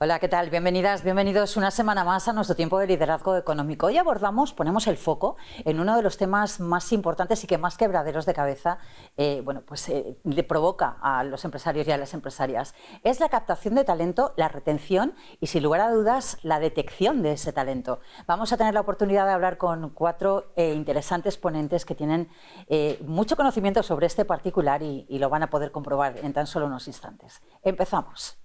Hola, ¿qué tal? Bienvenidas, bienvenidos una semana más a nuestro tiempo de liderazgo económico. Hoy ponemos el foco en uno de los temas más importantes y que más quebraderos de cabeza le provoca a los empresarios y a las empresarias. Es la captación de talento, la retención y, sin lugar a dudas, la detección de ese talento. Vamos a tener la oportunidad de hablar con cuatro interesantes ponentes que tienen mucho conocimiento sobre este particular y lo van a poder comprobar en tan solo unos instantes. Empezamos.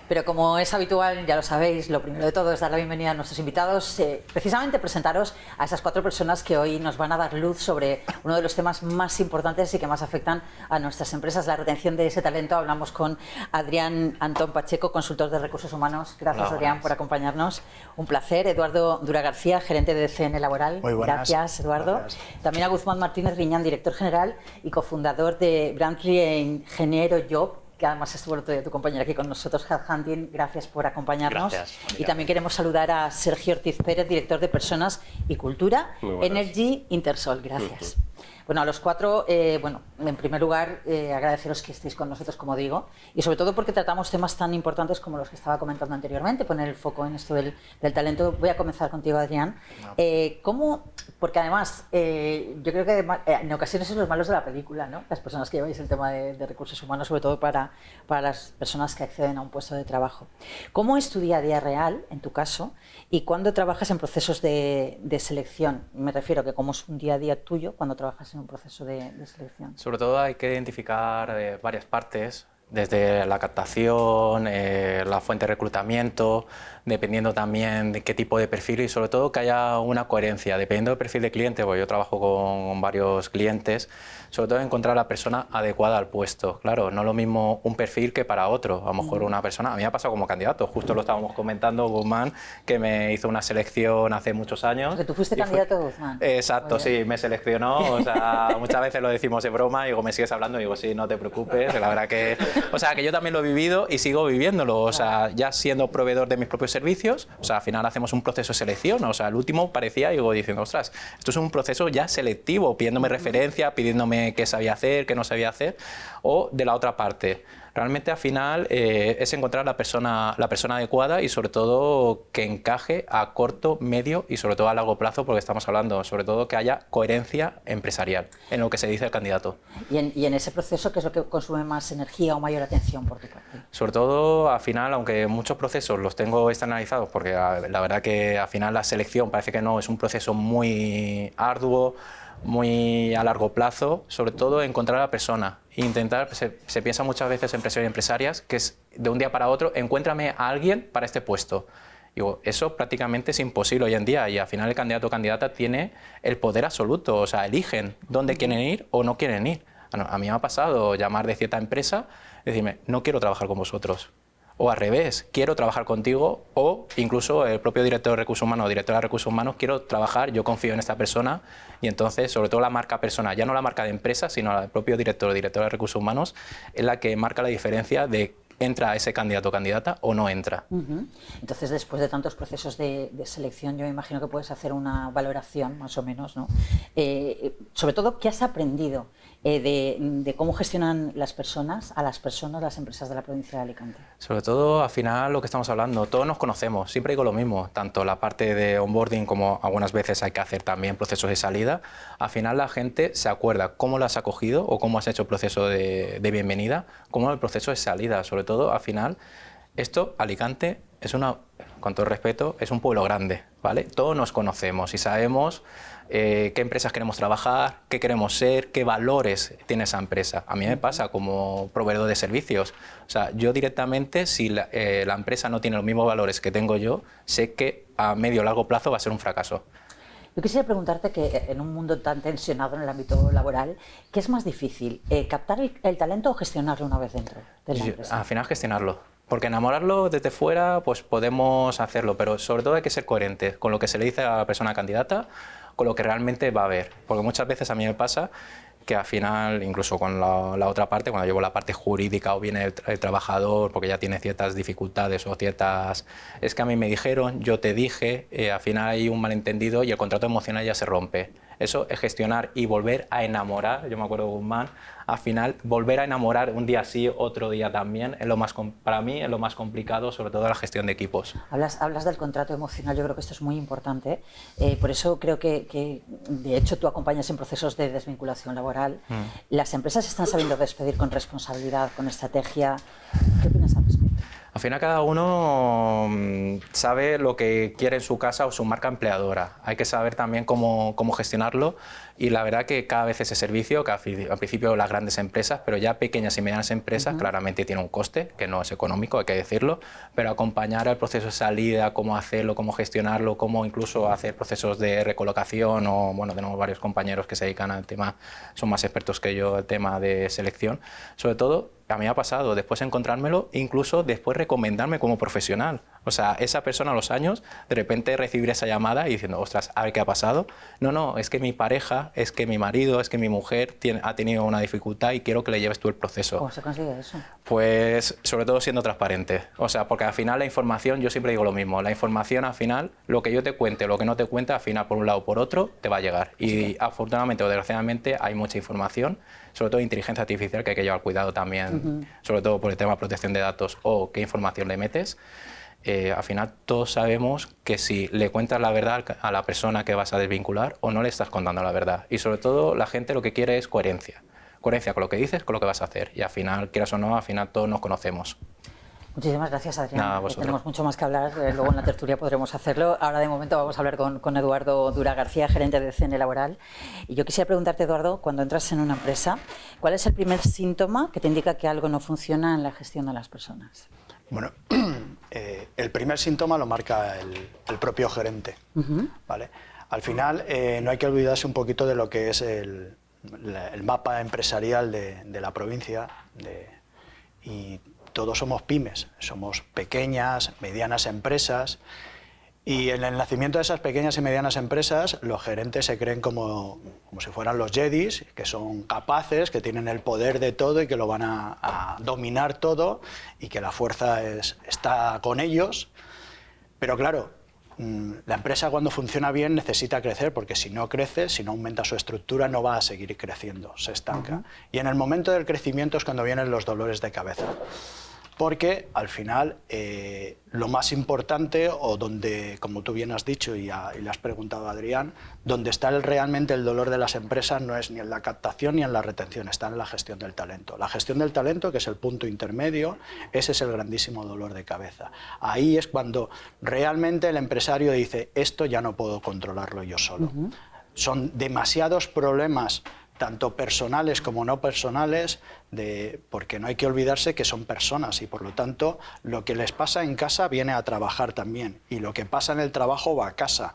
Pero como es habitual, ya lo sabéis, lo primero de todo es dar la bienvenida a nuestros invitados, precisamente presentaros a esas cuatro personas que hoy nos van a dar luz sobre uno de los temas más importantes y que más afectan a nuestras empresas, la retención de ese talento. Hablamos con Adrián Antón Pacheco, consultor de recursos humanos. Gracias, Hola, Adrián, por acompañarnos. Un placer. Eduardo Dura García, gerente de CN Laboral. Muy buenas. Gracias, Eduardo. Gracias. También a Guzmán Martínez Riñán, director general y cofundador de Brantley e Ingeniero Job, que además estuvo el otro día tu compañera aquí con nosotros, Headhunting. Gracias por acompañarnos. Gracias. Y también queremos saludar a Sergio Ortiz Pérez, director de Personas y Cultura, Energy Intersol. Gracias. Bueno, a los cuatro, en primer lugar, agradeceros que estéis con nosotros, como digo, y sobre todo porque tratamos temas tan importantes como los que estaba comentando anteriormente, poner el foco en esto del talento. Voy a comenzar contigo, Adrián. Porque además, yo creo que en ocasiones es los malos de la película, ¿no? Las personas que lleváis el tema de recursos humanos, sobre todo para las personas que acceden a un puesto de trabajo. ¿Cómo es tu día a día real, en tu caso, y cuándo trabajas en procesos de selección? Me refiero a que cómo es un día a día tuyo cuando trabajas en un proceso de selección. Sobre todo hay que identificar varias partes, desde la captación, la fuente de reclutamiento, dependiendo también de qué tipo de perfil y sobre todo que haya una coherencia, dependiendo del perfil de cliente, porque yo trabajo con varios clientes, sobre todo encontrar a la persona adecuada al puesto. Claro, no es lo mismo un perfil que para otro. A lo mejor una persona, a mí me ha pasado como candidato, justo lo estábamos comentando, Guzmán, que me hizo una selección hace muchos años. Porque tú fuiste candidato, Guzmán. Exacto, sí, me seleccionó, o sea, muchas veces lo decimos de broma, y digo, me sigues hablando, y digo, sí, no te preocupes, la verdad que, o sea, que yo también lo he vivido y sigo viviéndolo, o sea, ya siendo proveedor de mis propios servicios, o sea, al final hacemos un proceso de selección, o sea, el último parecía, digo, diciendo, ostras, esto es un proceso ya selectivo, pidiéndome referencia, pidiéndome qué sabía hacer, qué no sabía hacer, o de la otra parte. Realmente al final es encontrar la persona adecuada y sobre todo que encaje a corto, medio y sobre todo a largo plazo, porque estamos hablando sobre todo que haya coherencia empresarial en lo que se dice el candidato. Y en ese proceso, ¿qué es lo que consume más energía o mayor atención por tu parte? Sobre todo al final, aunque muchos procesos los tengo externalizados, porque la verdad que al final la selección parece que no, es un proceso muy arduo, muy a largo plazo, sobre todo encontrar a la persona. Intentar, se piensa muchas veces en empresarios y empresarias que es de un día para otro, encuéntrame a alguien para este puesto. Digo, eso prácticamente es imposible hoy en día y al final el candidato o candidata tiene el poder absoluto, o sea, eligen dónde quieren ir o no quieren ir. A mí me ha pasado llamar de cierta empresa y decirme, no quiero trabajar con vosotros. O al revés, quiero trabajar contigo, o incluso el propio director de recursos humanos o directora de recursos humanos, quiero trabajar, yo confío en esta persona, y entonces, sobre todo la marca personal, ya no la marca de empresa, sino el propio director o directora de recursos humanos, es la que marca la diferencia de entra ese candidato o candidata o no entra. Entonces, después de tantos procesos de selección, yo me imagino que puedes hacer una valoración, más o menos, ¿no? Sobre todo, ¿qué has aprendido de cómo gestionan las personas, las empresas de la provincia de Alicante? Sobre todo, al final, lo que estamos hablando, todos nos conocemos, siempre digo lo mismo, tanto la parte de onboarding como algunas veces hay que hacer también procesos de salida. Al final, la gente se acuerda cómo la has acogido o cómo has hecho el proceso de bienvenida, cómo el proceso de salida. Sobre todo, al final, Alicante es con todo respeto, es un pueblo grande, ¿vale? Todos nos conocemos y sabemos qué empresas queremos trabajar, qué queremos ser, qué valores tiene esa empresa. A mí me pasa como proveedor de servicios. O sea, yo directamente, si la empresa no tiene los mismos valores que tengo yo, sé que a medio o largo plazo va a ser un fracaso. Yo quisiera preguntarte que en un mundo tan tensionado en el ámbito laboral, ¿qué es más difícil? ¿Captar el talento o gestionarlo una vez dentro de la empresa? Al final gestionarlo. Porque enamorarlo desde fuera, pues podemos hacerlo, pero sobre todo hay que ser coherentes con lo que se le dice a la persona candidata, con lo que realmente va a haber. Porque muchas veces a mí me pasa que al final, incluso con la otra parte, cuando llevo la parte jurídica o viene el trabajador porque ya tiene ciertas dificultades o ciertas... Es que a mí me dijeron, yo te dije, al final hay un malentendido y el contrato emocional ya se rompe. Eso es gestionar y volver a enamorar, yo me acuerdo de Guzmán, al final volver a enamorar un día sí, otro día también, es lo más, para mí es lo más complicado, sobre todo la gestión de equipos. Hablas del contrato emocional, yo creo que esto es muy importante, por eso creo que de hecho tú acompañas en procesos de desvinculación laboral. Las empresas están sabiendo despedir con responsabilidad, con estrategia. ¿Qué opinas al respecto? Al final cada uno sabe lo que quiere en su casa o su marca empleadora. Hay que saber también cómo gestionarlo y la verdad que cada vez ese servicio, que al principio las grandes empresas, pero ya pequeñas y medianas empresas claramente tiene un coste, que no es económico, hay que decirlo, pero acompañar el proceso de salida, cómo hacerlo, cómo gestionarlo, cómo incluso hacer procesos de recolocación o, bueno, tenemos varios compañeros que se dedican al tema, son más expertos que yo, el tema de selección, sobre todo. A mí me ha pasado después encontrármelo, incluso después recomendarme como profesional. O sea, esa persona a los años, de repente recibir esa llamada y diciendo, ostras, a ver qué ha pasado. No, es que mi pareja, es que mi marido, es que mi mujer ha tenido una dificultad y quiero que le lleves tú el proceso. ¿Cómo se consigue eso? Pues sobre todo siendo transparente. O sea, porque al final la información, yo siempre digo lo mismo, la información al final, lo que yo te cuente, lo que no te cuente, al final por un lado o por otro, te va a llegar. Y afortunadamente o desgraciadamente hay mucha información, sobre todo inteligencia artificial, que hay que llevar cuidado también, sobre todo por el tema de protección de datos o qué información le metes. Al final todos sabemos que si le cuentas la verdad a la persona que vas a desvincular o no le estás contando la verdad. Y sobre todo la gente lo que quiere es coherencia. Coherencia con lo que dices, con lo que vas a hacer. Y al final, quieras o no, al final todos nos conocemos. Muchísimas gracias, Adrián. Nada, tenemos mucho más que hablar, luego en la tertulia podremos hacerlo. Ahora de momento vamos a hablar con Eduardo Dura García, gerente de CN Laboral. Y yo quisiera preguntarte, Eduardo, cuando entras en una empresa, ¿cuál es el primer síntoma que te indica que algo no funciona en la gestión de las personas? Bueno, el primer síntoma lo marca el propio gerente, ¿vale? Al final no hay que olvidarse un poquito de lo que es el mapa empresarial de la provincia y todos somos pymes, somos pequeñas, medianas empresas y en el nacimiento de esas pequeñas y medianas empresas los gerentes se creen como si fueran los jedis, que son capaces, que tienen el poder de todo y que lo van a dominar todo y que la fuerza está con ellos. Pero claro, la empresa cuando funciona bien necesita crecer porque si no crece, si no aumenta su estructura no va a seguir creciendo, se estanca. Y en el momento del crecimiento es cuando vienen los dolores de cabeza. Porque al final lo más importante, o donde, como tú bien has dicho y le has preguntado a Adrián, donde está realmente el dolor de las empresas no es ni en la captación ni en la retención, está en la gestión del talento. La gestión del talento, que es el punto intermedio, ese es el grandísimo dolor de cabeza. Ahí es cuando realmente el empresario dice, esto ya no puedo controlarlo yo solo. Son demasiados problemas tanto personales como no personales, porque no hay que olvidarse que son personas y por lo tanto lo que les pasa en casa viene a trabajar también y lo que pasa en el trabajo va a casa.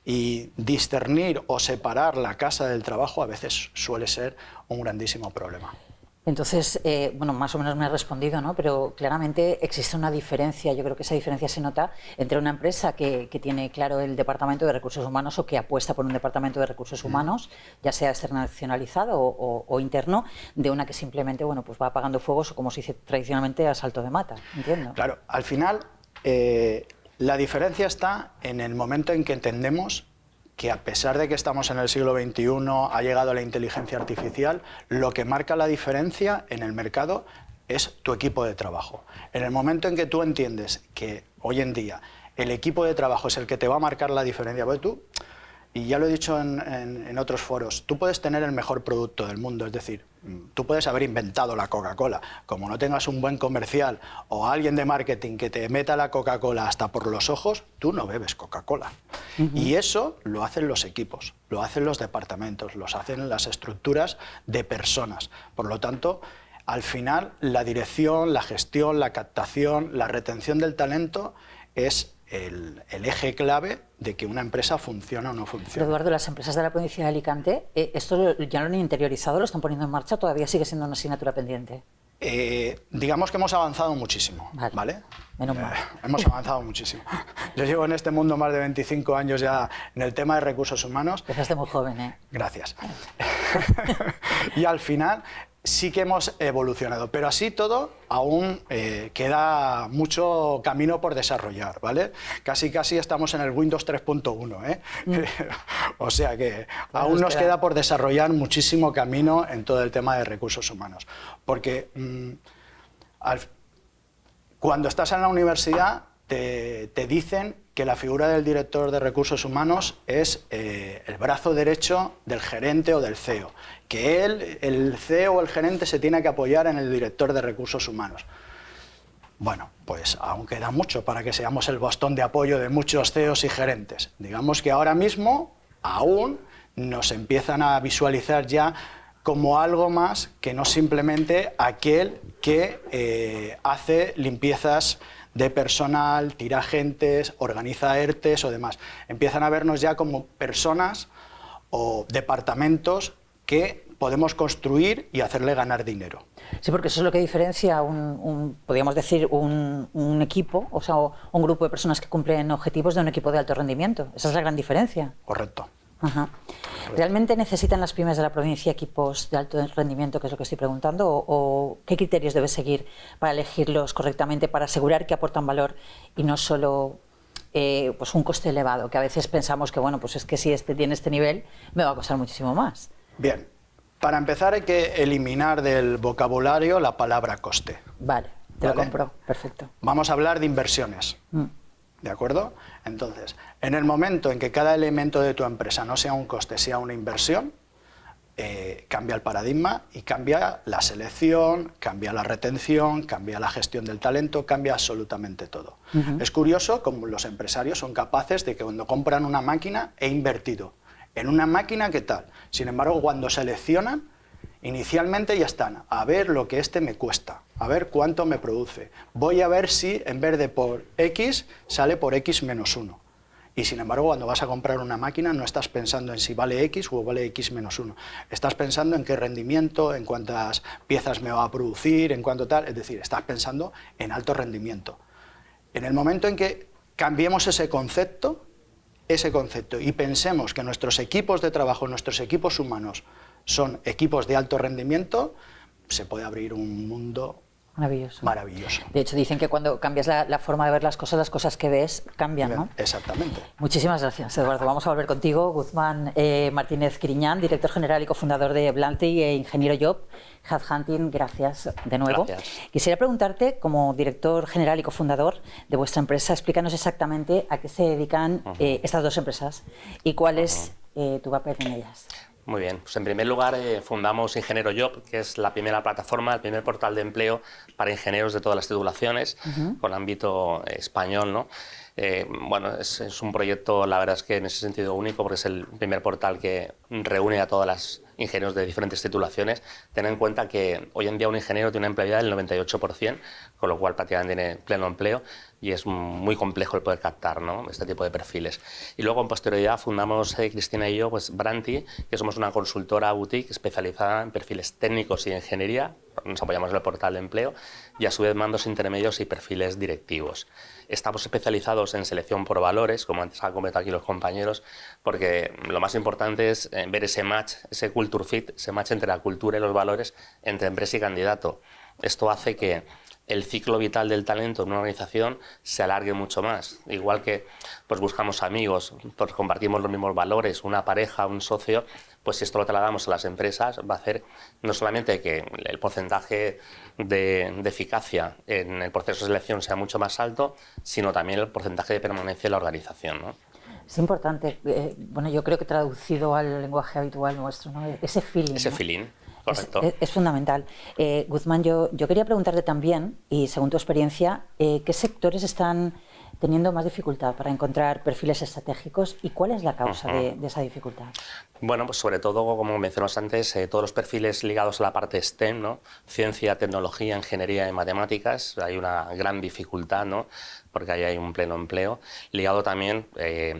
Y discernir o separar la casa del trabajo a veces suele ser un grandísimo problema. Entonces, bueno, más o menos me has respondido, ¿no? Pero claramente existe una diferencia, yo creo que esa diferencia se nota entre una empresa que tiene claro el departamento de recursos humanos o que apuesta por un departamento de recursos humanos, ya sea externalizado o interno, de una que simplemente, bueno, pues va apagando fuegos o como se dice tradicionalmente a salto de mata, entiendo. Claro, al final la diferencia está en el momento en que entendemos que a pesar de que estamos en el siglo XXI, ha llegado la inteligencia artificial, lo que marca la diferencia en el mercado es tu equipo de trabajo. En el momento en que tú entiendes que hoy en día el equipo de trabajo es el que te va a marcar la diferencia, porque tú, y ya lo he dicho en otros foros, tú puedes tener el mejor producto del mundo, es decir, tú puedes haber inventado la Coca-Cola, como no tengas un buen comercial o alguien de marketing que te meta la Coca-Cola hasta por los ojos, tú no bebes Coca-Cola. Y eso lo hacen los equipos, lo hacen los departamentos, lo hacen las estructuras de personas. Por lo tanto, al final, la dirección, la gestión, la captación, la retención del talento es el eje clave de que una empresa funciona o no funciona. Pero Eduardo, las empresas de la provincia de Alicante, ¿esto ya lo han interiorizado, lo están poniendo en marcha o todavía sigue siendo una asignatura pendiente? Digamos que hemos avanzado muchísimo, ¿vale? Menos mal. Hemos avanzado muchísimo. Yo llevo en este mundo más de 25 años ya en el tema de recursos humanos. Empezaste muy joven, ¿eh? Gracias. Y al final sí que hemos evolucionado, pero así todo aún queda mucho camino por desarrollar, ¿vale? Casi estamos en el Windows 3.1, ¿eh? O sea que aún nos queda por desarrollar muchísimo camino en todo el tema de recursos humanos, porque cuando estás en la universidad te dicen que la figura del director de recursos humanos es el brazo derecho del gerente o del CEO, que el CEO o el gerente se tiene que apoyar en el director de recursos humanos. Bueno, pues aún queda mucho para que seamos el bastón de apoyo de muchos CEOs y gerentes. Digamos que ahora mismo aún nos empiezan a visualizar ya como algo más que no simplemente aquel que hace limpiezas de personal, tira agentes, organiza ERTES o demás. Empiezan a vernos ya como personas o departamentos que podemos construir y hacerle ganar dinero. Sí, porque eso es lo que diferencia podríamos decir, un equipo, o sea, un grupo de personas que cumplen objetivos de un equipo de alto rendimiento. Esa es la gran diferencia. Correcto. Ajá. ¿Realmente necesitan las pymes de la provincia equipos de alto rendimiento, que es lo que estoy preguntando, o qué criterios debe seguir para elegirlos correctamente, para asegurar que aportan valor y no solo pues un coste elevado, que a veces pensamos que bueno, pues es que si este tiene este nivel me va a costar muchísimo más? Bien, para empezar hay que eliminar del vocabulario la palabra coste. Vale, te lo compro, perfecto. Vamos a hablar de inversiones. ¿De acuerdo? Entonces, en el momento en que cada elemento de tu empresa no sea un coste, sea una inversión, cambia el paradigma y cambia la selección, cambia la retención, cambia la gestión del talento, cambia absolutamente todo. Es curioso cómo los empresarios son capaces de que cuando compran una máquina, he invertido en una máquina, ¿qué tal? Sin embargo, cuando seleccionan, inicialmente ya están, a ver lo que me cuesta, a ver cuánto me produce. Voy a ver si en vez de por X, sale por X menos 1. Y sin embargo, cuando vas a comprar una máquina, no estás pensando en si vale X o vale X menos 1. Estás pensando en qué rendimiento, en cuántas piezas me va a producir, en cuánto tal. Es decir, estás pensando en alto rendimiento. En el momento en que cambiemos ese concepto y pensemos que nuestros equipos de trabajo, nuestros equipos humanos, son equipos de alto rendimiento, se puede abrir un mundo maravilloso. De hecho, dicen que cuando cambias la forma de ver las cosas que ves cambian, ¿no? Exactamente. Muchísimas gracias, Eduardo. Vamos a volver contigo. Guzmán Martínez Griñán, director general y cofundador de Blanty e ingeniero Job Headhunting, gracias de nuevo. Gracias. Quisiera preguntarte, como director general y cofundador de vuestra empresa, explícanos exactamente a qué se dedican estas dos empresas y cuál es tu papel en ellas. Muy bien, pues en primer lugar fundamos Ingeniero Job, que es la primera plataforma, el primer portal de empleo para ingenieros de todas las titulaciones, con ámbito español, ¿no? Bueno, es un proyecto, la verdad es que en ese sentido único, porque es el primer portal que reúne a todas las ingenieros de diferentes titulaciones. Ten en cuenta que hoy en día un ingeniero tiene una empleabilidad del 98%, con lo cual prácticamente tiene pleno empleo y es muy complejo el poder captar, ¿no?, este tipo de perfiles. Y luego, en posterioridad, fundamos Cristina y yo pues Blanty, que somos una consultora boutique especializada en perfiles técnicos y de ingeniería. Nos apoyamos en el portal de empleo y a su vez mandos intermedios y perfiles directivos. Estamos especializados en selección por valores, como antes han comentado aquí los compañeros, porque lo más importante es ver ese match, ese culture fit, ese match entre la cultura y los valores entre empresa y candidato. Esto hace que el ciclo vital del talento en una organización se alargue mucho más. Igual que pues buscamos amigos, pues compartimos los mismos valores, una pareja, un socio, pues si esto lo trasladamos a las empresas va a hacer no solamente que el porcentaje de eficacia en el proceso de selección sea mucho más alto, sino también el porcentaje de permanencia en la organización, ¿no? Es importante, bueno, yo creo que traducido al lenguaje habitual nuestro, ¿no?, ese feeling. Ese ¿no? feeling. Correcto. Es fundamental. Guzmán, yo quería preguntarte también, y según tu experiencia, ¿qué sectores están teniendo más dificultad para encontrar perfiles estratégicos y cuál es la causa de esa dificultad? Bueno, pues sobre todo, como mencionamos antes, todos los perfiles ligados a la parte STEM, ¿no?, ciencia, tecnología, ingeniería y matemáticas, hay una gran dificultad, ¿no?, porque ahí hay un pleno empleo, ligado también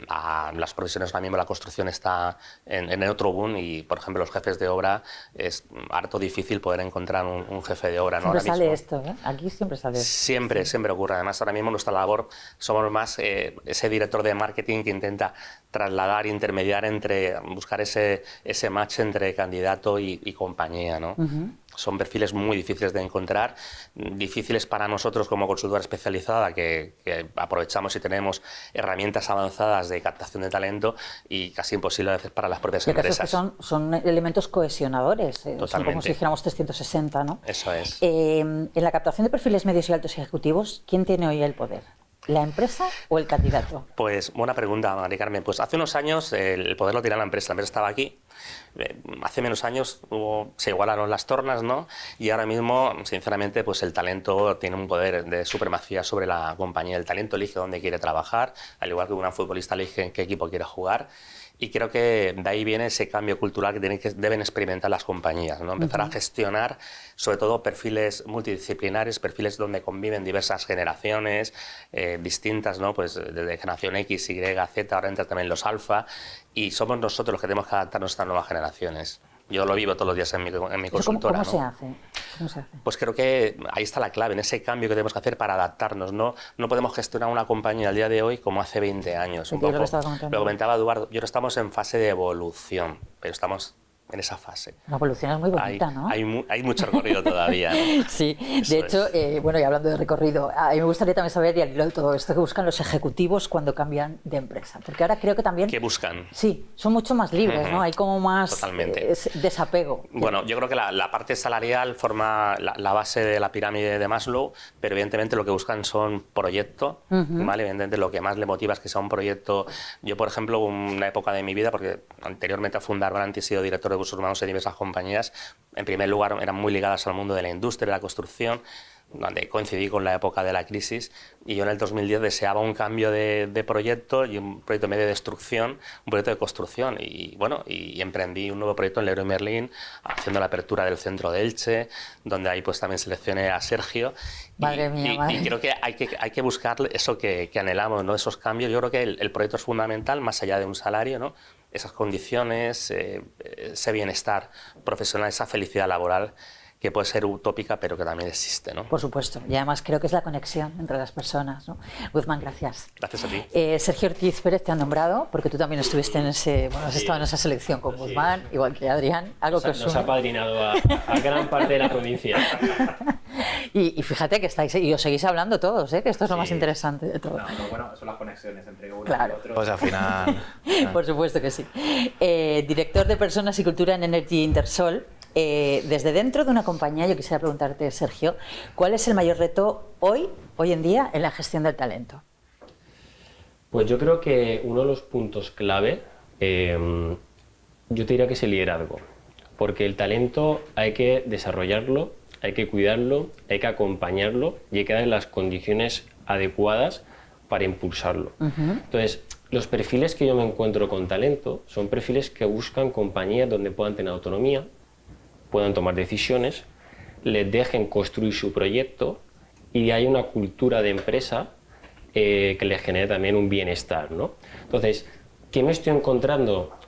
a las profesiones. Ahora mismo la construcción está en otro boom y, por ejemplo, los jefes de obra es harto difícil poder encontrar un jefe de obra, ¿no? Siempre sale esto, ¿eh? Aquí siempre sale esto. Siempre ocurre. Además, ahora mismo nuestra labor somos más ese director de marketing que intenta trasladar, intermediar buscar ese match entre candidato y compañía, ¿no? Son perfiles muy difíciles de encontrar, difíciles para nosotros como consultora especializada que aprovechamos y tenemos herramientas avanzadas de captación de talento y casi imposible a veces para las propias empresas. Que son elementos cohesionadores, son como si dijéramos 360, ¿no? Eso es. En la captación de perfiles medios y altos ejecutivos, ¿quién tiene hoy el poder? ¿La empresa o el candidato? Pues buena pregunta, Mari Carmen. Pues hace unos años el poder lo tenía la empresa estaba aquí. Hace menos años se igualaron las tornas, ¿no? Y ahora mismo, sinceramente, pues el talento tiene un poder de supremacía sobre la compañía. El talento elige dónde quiere trabajar, al igual que un gran futbolista elige en qué equipo quiere jugar. Y creo que de ahí viene ese cambio cultural que deben experimentar las compañías, ¿no? Empezar a gestionar, sobre todo, perfiles multidisciplinares, perfiles donde conviven diversas generaciones distintas, ¿no? Pues desde generación X, Y, Z, ahora entran también los alfa, y somos nosotros los que tenemos que adaptarnos a estas nuevas generaciones. Yo lo vivo todos los días en mi consultora. ¿Cómo se hace? Pues creo que ahí está la clave, en ese cambio que tenemos que hacer para adaptarnos. No podemos gestionar una compañía al día de hoy como hace 20 años. Un poco. Lo comentaba Eduardo, yo ahora estamos en fase de evolución, pero estamos en esa fase. La evolución es muy bonita, ¿no? Hay mucho recorrido todavía, ¿no? Sí, de hecho, bueno, y hablando de recorrido, a mí me gustaría también saber, y al hilo de todo esto, que buscan los ejecutivos cuando cambian de empresa. Porque ahora creo que también... ¿Qué buscan? Sí, son mucho más libres, ¿no? Hay como más desapego. Bueno, yo creo que la parte salarial forma la base de la pirámide de Maslow, pero evidentemente lo que buscan son proyectos, ¿vale? Evidentemente lo que más le motiva es que sea un proyecto. Yo, por ejemplo, una época de mi vida, porque anteriormente a fundar Brandt he sido director de recursos humanos en diversas compañías, en primer lugar eran muy ligadas al mundo de la industria, de la construcción, donde coincidí con la época de la crisis, y yo en el 2010 deseaba un cambio de proyecto y un proyecto medio de destrucción, un proyecto de construcción, y bueno, y emprendí un nuevo proyecto en Leroy Merlin, haciendo la apertura del centro de Elche, donde ahí pues también seleccioné a Sergio. Madre mía. Y creo que hay que buscar eso que anhelamos, ¿no? Esos cambios. Yo creo que el proyecto es fundamental, más allá de un salario, ¿no? Esas condiciones, ese bienestar profesional, esa felicidad laboral que puede ser utópica, pero que también existe, ¿no? Por supuesto, y además creo que es la conexión entre las personas, ¿no? Guzmán, gracias. Gracias a ti. Sergio Ortiz Pérez te han nombrado, porque tú también estuviste en has estado en esa selección con Guzmán, igual que Adrián. Algo que nos ha padrinado a gran parte de la provincia. Y fíjate que estáis, y os seguís hablando todos, que esto es lo más interesante de todo. No, bueno, son las conexiones entre uno y otro. Pues al final... Por supuesto que sí. Director de Personas y Cultura en Energy Intersol. Desde dentro de una compañía, yo quisiera preguntarte, Sergio, ¿cuál es el mayor reto hoy en día en la gestión del talento? Pues yo creo que uno de los puntos clave, yo te diría que es el liderazgo, porque el talento hay que desarrollarlo, hay que cuidarlo, hay que acompañarlo y hay que darle las condiciones adecuadas para impulsarlo. Entonces, los perfiles que yo me encuentro con talento son perfiles que buscan compañías donde puedan tener autonomía, puedan tomar decisiones, les dejen construir su proyecto y hay una cultura de empresa que les genere también un bienestar, ¿no? Entonces, ¿qué me estoy encontrando?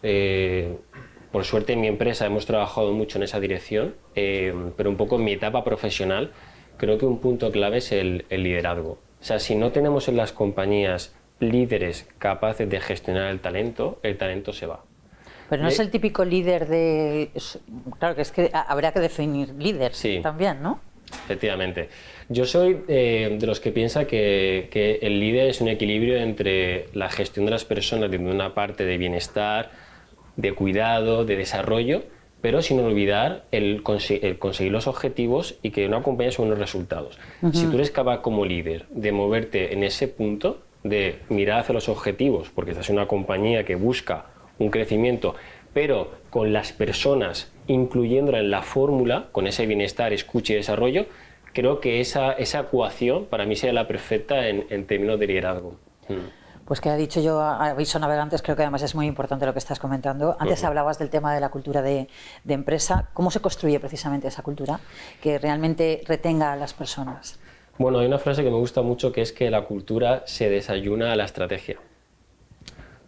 Por suerte en mi empresa hemos trabajado mucho en esa dirección, pero un poco en mi etapa profesional creo que un punto clave es el liderazgo. O sea, si no tenemos en las compañías líderes capaces de gestionar el talento se va. Pero no es el típico líder de... Claro, que es que habrá que definir líder también, ¿no? Efectivamente. Yo soy de los que piensa que el líder es un equilibrio entre la gestión de las personas desde una parte de bienestar, de cuidado, de desarrollo, pero sin olvidar el conseguir los objetivos y que una compañía son unos resultados. Si tú eres capaz como líder de moverte en ese punto, de mirar hacia los objetivos, porque estás en una compañía que busca un crecimiento, pero con las personas incluyéndola en la fórmula, con ese bienestar, escucha y desarrollo, creo que esa ecuación para mí sería la perfecta en términos de liderazgo. Pues que ha dicho yo, aviso navegantes, creo que además es muy importante lo que estás comentando. Antes hablabas del tema de la cultura de empresa. ¿Cómo se construye precisamente esa cultura que realmente retenga a las personas? Bueno, hay una frase que me gusta mucho que es que la cultura se desayuna a la estrategia.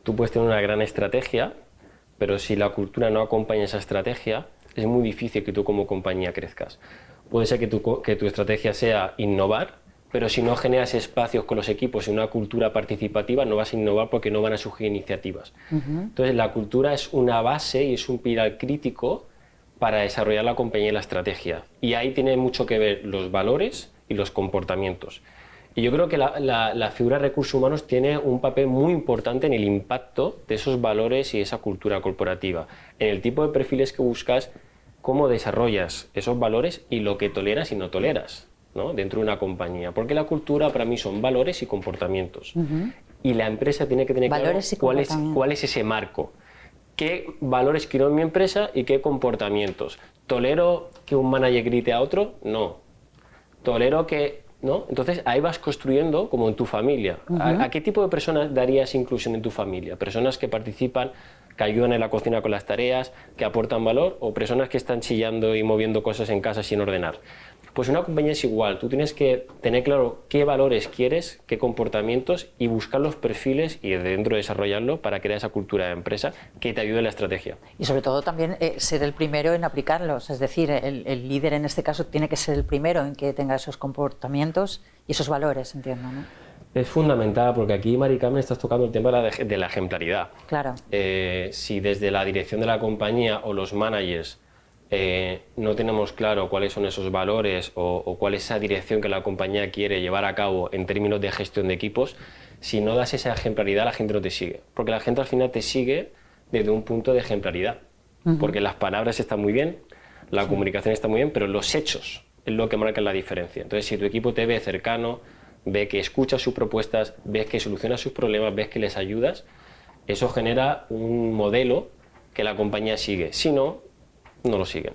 Tú puedes tener una gran estrategia, pero si la cultura no acompaña esa estrategia, es muy difícil que tú como compañía crezcas. Puede ser que tu estrategia sea innovar, pero si no generas espacios con los equipos y una cultura participativa, no vas a innovar porque no van a surgir iniciativas. Entonces, la cultura es una base y es un pilar crítico para desarrollar la compañía y la estrategia. Y ahí tiene mucho que ver los valores y los comportamientos. Y yo creo que la figura de recursos humanos tiene un papel muy importante en el impacto de esos valores y esa cultura corporativa, en el tipo de perfiles que buscas, cómo desarrollas esos valores y lo que toleras y no toleras, ¿no?, dentro de una compañía. Porque la cultura para mí son valores y comportamientos. Y la empresa tiene que tener claro cuál es ese marco. ¿Qué valores quiero en mi empresa y qué comportamientos? ¿Tolero que un manager grite a otro? No. ¿Tolero que...? ¿No? Entonces ahí vas construyendo como en tu familia. ¿A qué tipo de personas darías inclusión en tu familia? ¿Personas que participan, que ayudan en la cocina con las tareas, que aportan valor, o personas que están chillando y moviendo cosas en casa sin ordenar? Pues una compañía es igual, tú tienes que tener claro qué valores quieres, qué comportamientos, y buscar los perfiles y desde dentro desarrollarlo para crear esa cultura de empresa que te ayude en la estrategia. Y sobre todo también ser el primero en aplicarlos, es decir, el líder en este caso tiene que ser el primero en que tenga esos comportamientos y esos valores, entiendo, ¿no? Es fundamental, porque aquí, Mari Carmen, estás tocando el tema de la ejemplaridad. Claro. Si desde la dirección de la compañía o los managers no tenemos claro cuáles son esos valores o cuál es esa dirección que la compañía quiere llevar a cabo en términos de gestión de equipos, si no das esa ejemplaridad, la gente no te sigue. Porque la gente al final te sigue desde un punto de ejemplaridad. Porque las palabras están muy bien, la comunicación está muy bien, pero los hechos es lo que marca la diferencia. Entonces, si tu equipo te ve cercano, ve que escuchas sus propuestas, ves que solucionas sus problemas, ves que les ayudas, eso genera un modelo que la compañía sigue. Si no, no lo siguen.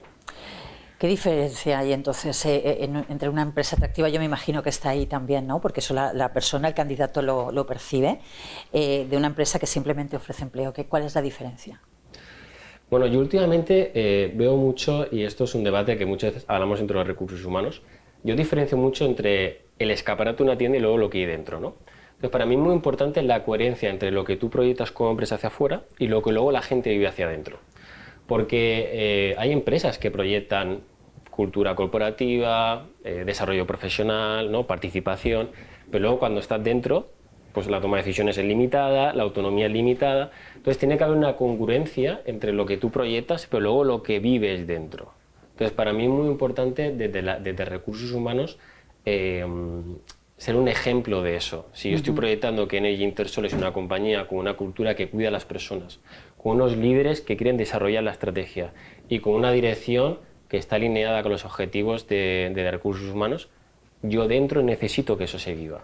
¿Qué diferencia hay entonces entre una empresa atractiva? Yo me imagino que está ahí también, ¿no? Porque eso la persona, el candidato lo percibe, de una empresa que simplemente ofrece empleo. ¿Cuál es la diferencia? Bueno, yo últimamente veo mucho, y esto es un debate que muchas veces hablamos entre los recursos humanos, yo diferencio mucho entre el escaparate de una tienda y luego lo que hay dentro, ¿no? Entonces, para mí es muy importante la coherencia entre lo que tú proyectas como empresa hacia afuera y lo que luego la gente vive hacia adentro. Porque hay empresas que proyectan cultura corporativa, desarrollo profesional, ¿no?, participación, pero luego cuando estás dentro, pues la toma de decisiones es limitada, la autonomía es limitada. Entonces tiene que haber una congruencia entre lo que tú proyectas, pero luego lo que vives dentro. Entonces, para mí es muy importante desde recursos humanos ser un ejemplo de eso. Si yo estoy proyectando que Energy Intersol es una compañía con una cultura que cuida a las personas, con unos líderes que quieren desarrollar la estrategia y con una dirección que está alineada con los objetivos de recursos humanos, yo dentro necesito que eso se viva.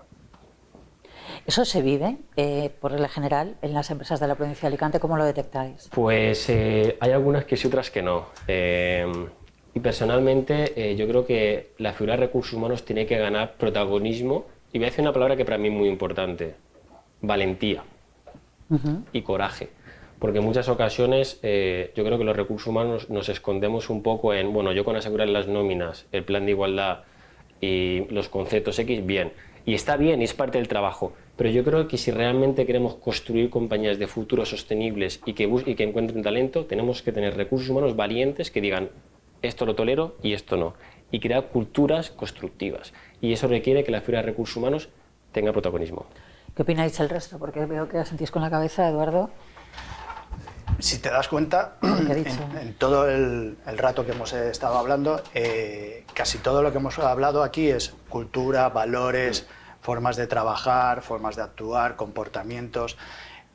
¿Eso se vive, por regla general, en las empresas de la provincia de Alicante? ¿Cómo lo detectáis? Pues hay algunas que sí, otras que no. Y personalmente yo creo que la figura de recursos humanos tiene que ganar protagonismo, y voy a decir una palabra que para mí es muy importante: valentía y coraje. Porque en muchas ocasiones yo creo que los recursos humanos nos escondemos un poco en, bueno, yo con asegurar las nóminas, el plan de igualdad y los conceptos X, bien. Y está bien, y es parte del trabajo, pero yo creo que si realmente queremos construir compañías de futuro sostenibles y que encuentren talento, tenemos que tener recursos humanos valientes que digan, esto lo tolero y esto no, y crear culturas constructivas. Y eso requiere que la figura de recursos humanos tenga protagonismo. ¿Qué opináis el resto? Porque veo que sentís con la cabeza, Eduardo. Si te das cuenta, en todo el rato que hemos estado hablando, casi todo lo que hemos hablado aquí es cultura, valores, formas de trabajar, formas de actuar, comportamientos.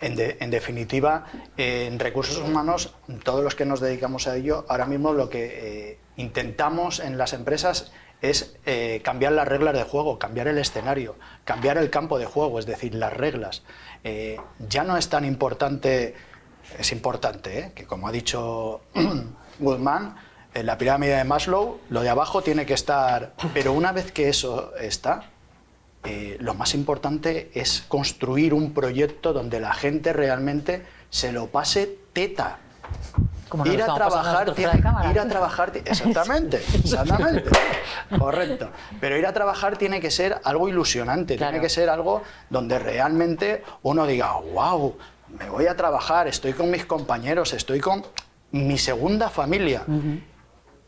En definitiva, en recursos humanos, todos los que nos dedicamos a ello, ahora mismo lo que intentamos en las empresas es cambiar las reglas de juego, cambiar el escenario, cambiar el campo de juego, es decir, las reglas. Ya no es tan importante, es importante, que como ha dicho Goodman, en la pirámide de Maslow, lo de abajo tiene que estar, pero una vez que eso está, lo más importante es construir un proyecto donde la gente realmente se lo pase teta. Ir a trabajar, exactamente, correcto. Pero ir a trabajar tiene que ser algo ilusionante, claro. Tiene que ser algo donde realmente uno diga, wow, me voy a trabajar, estoy con mis compañeros, estoy con mi segunda familia.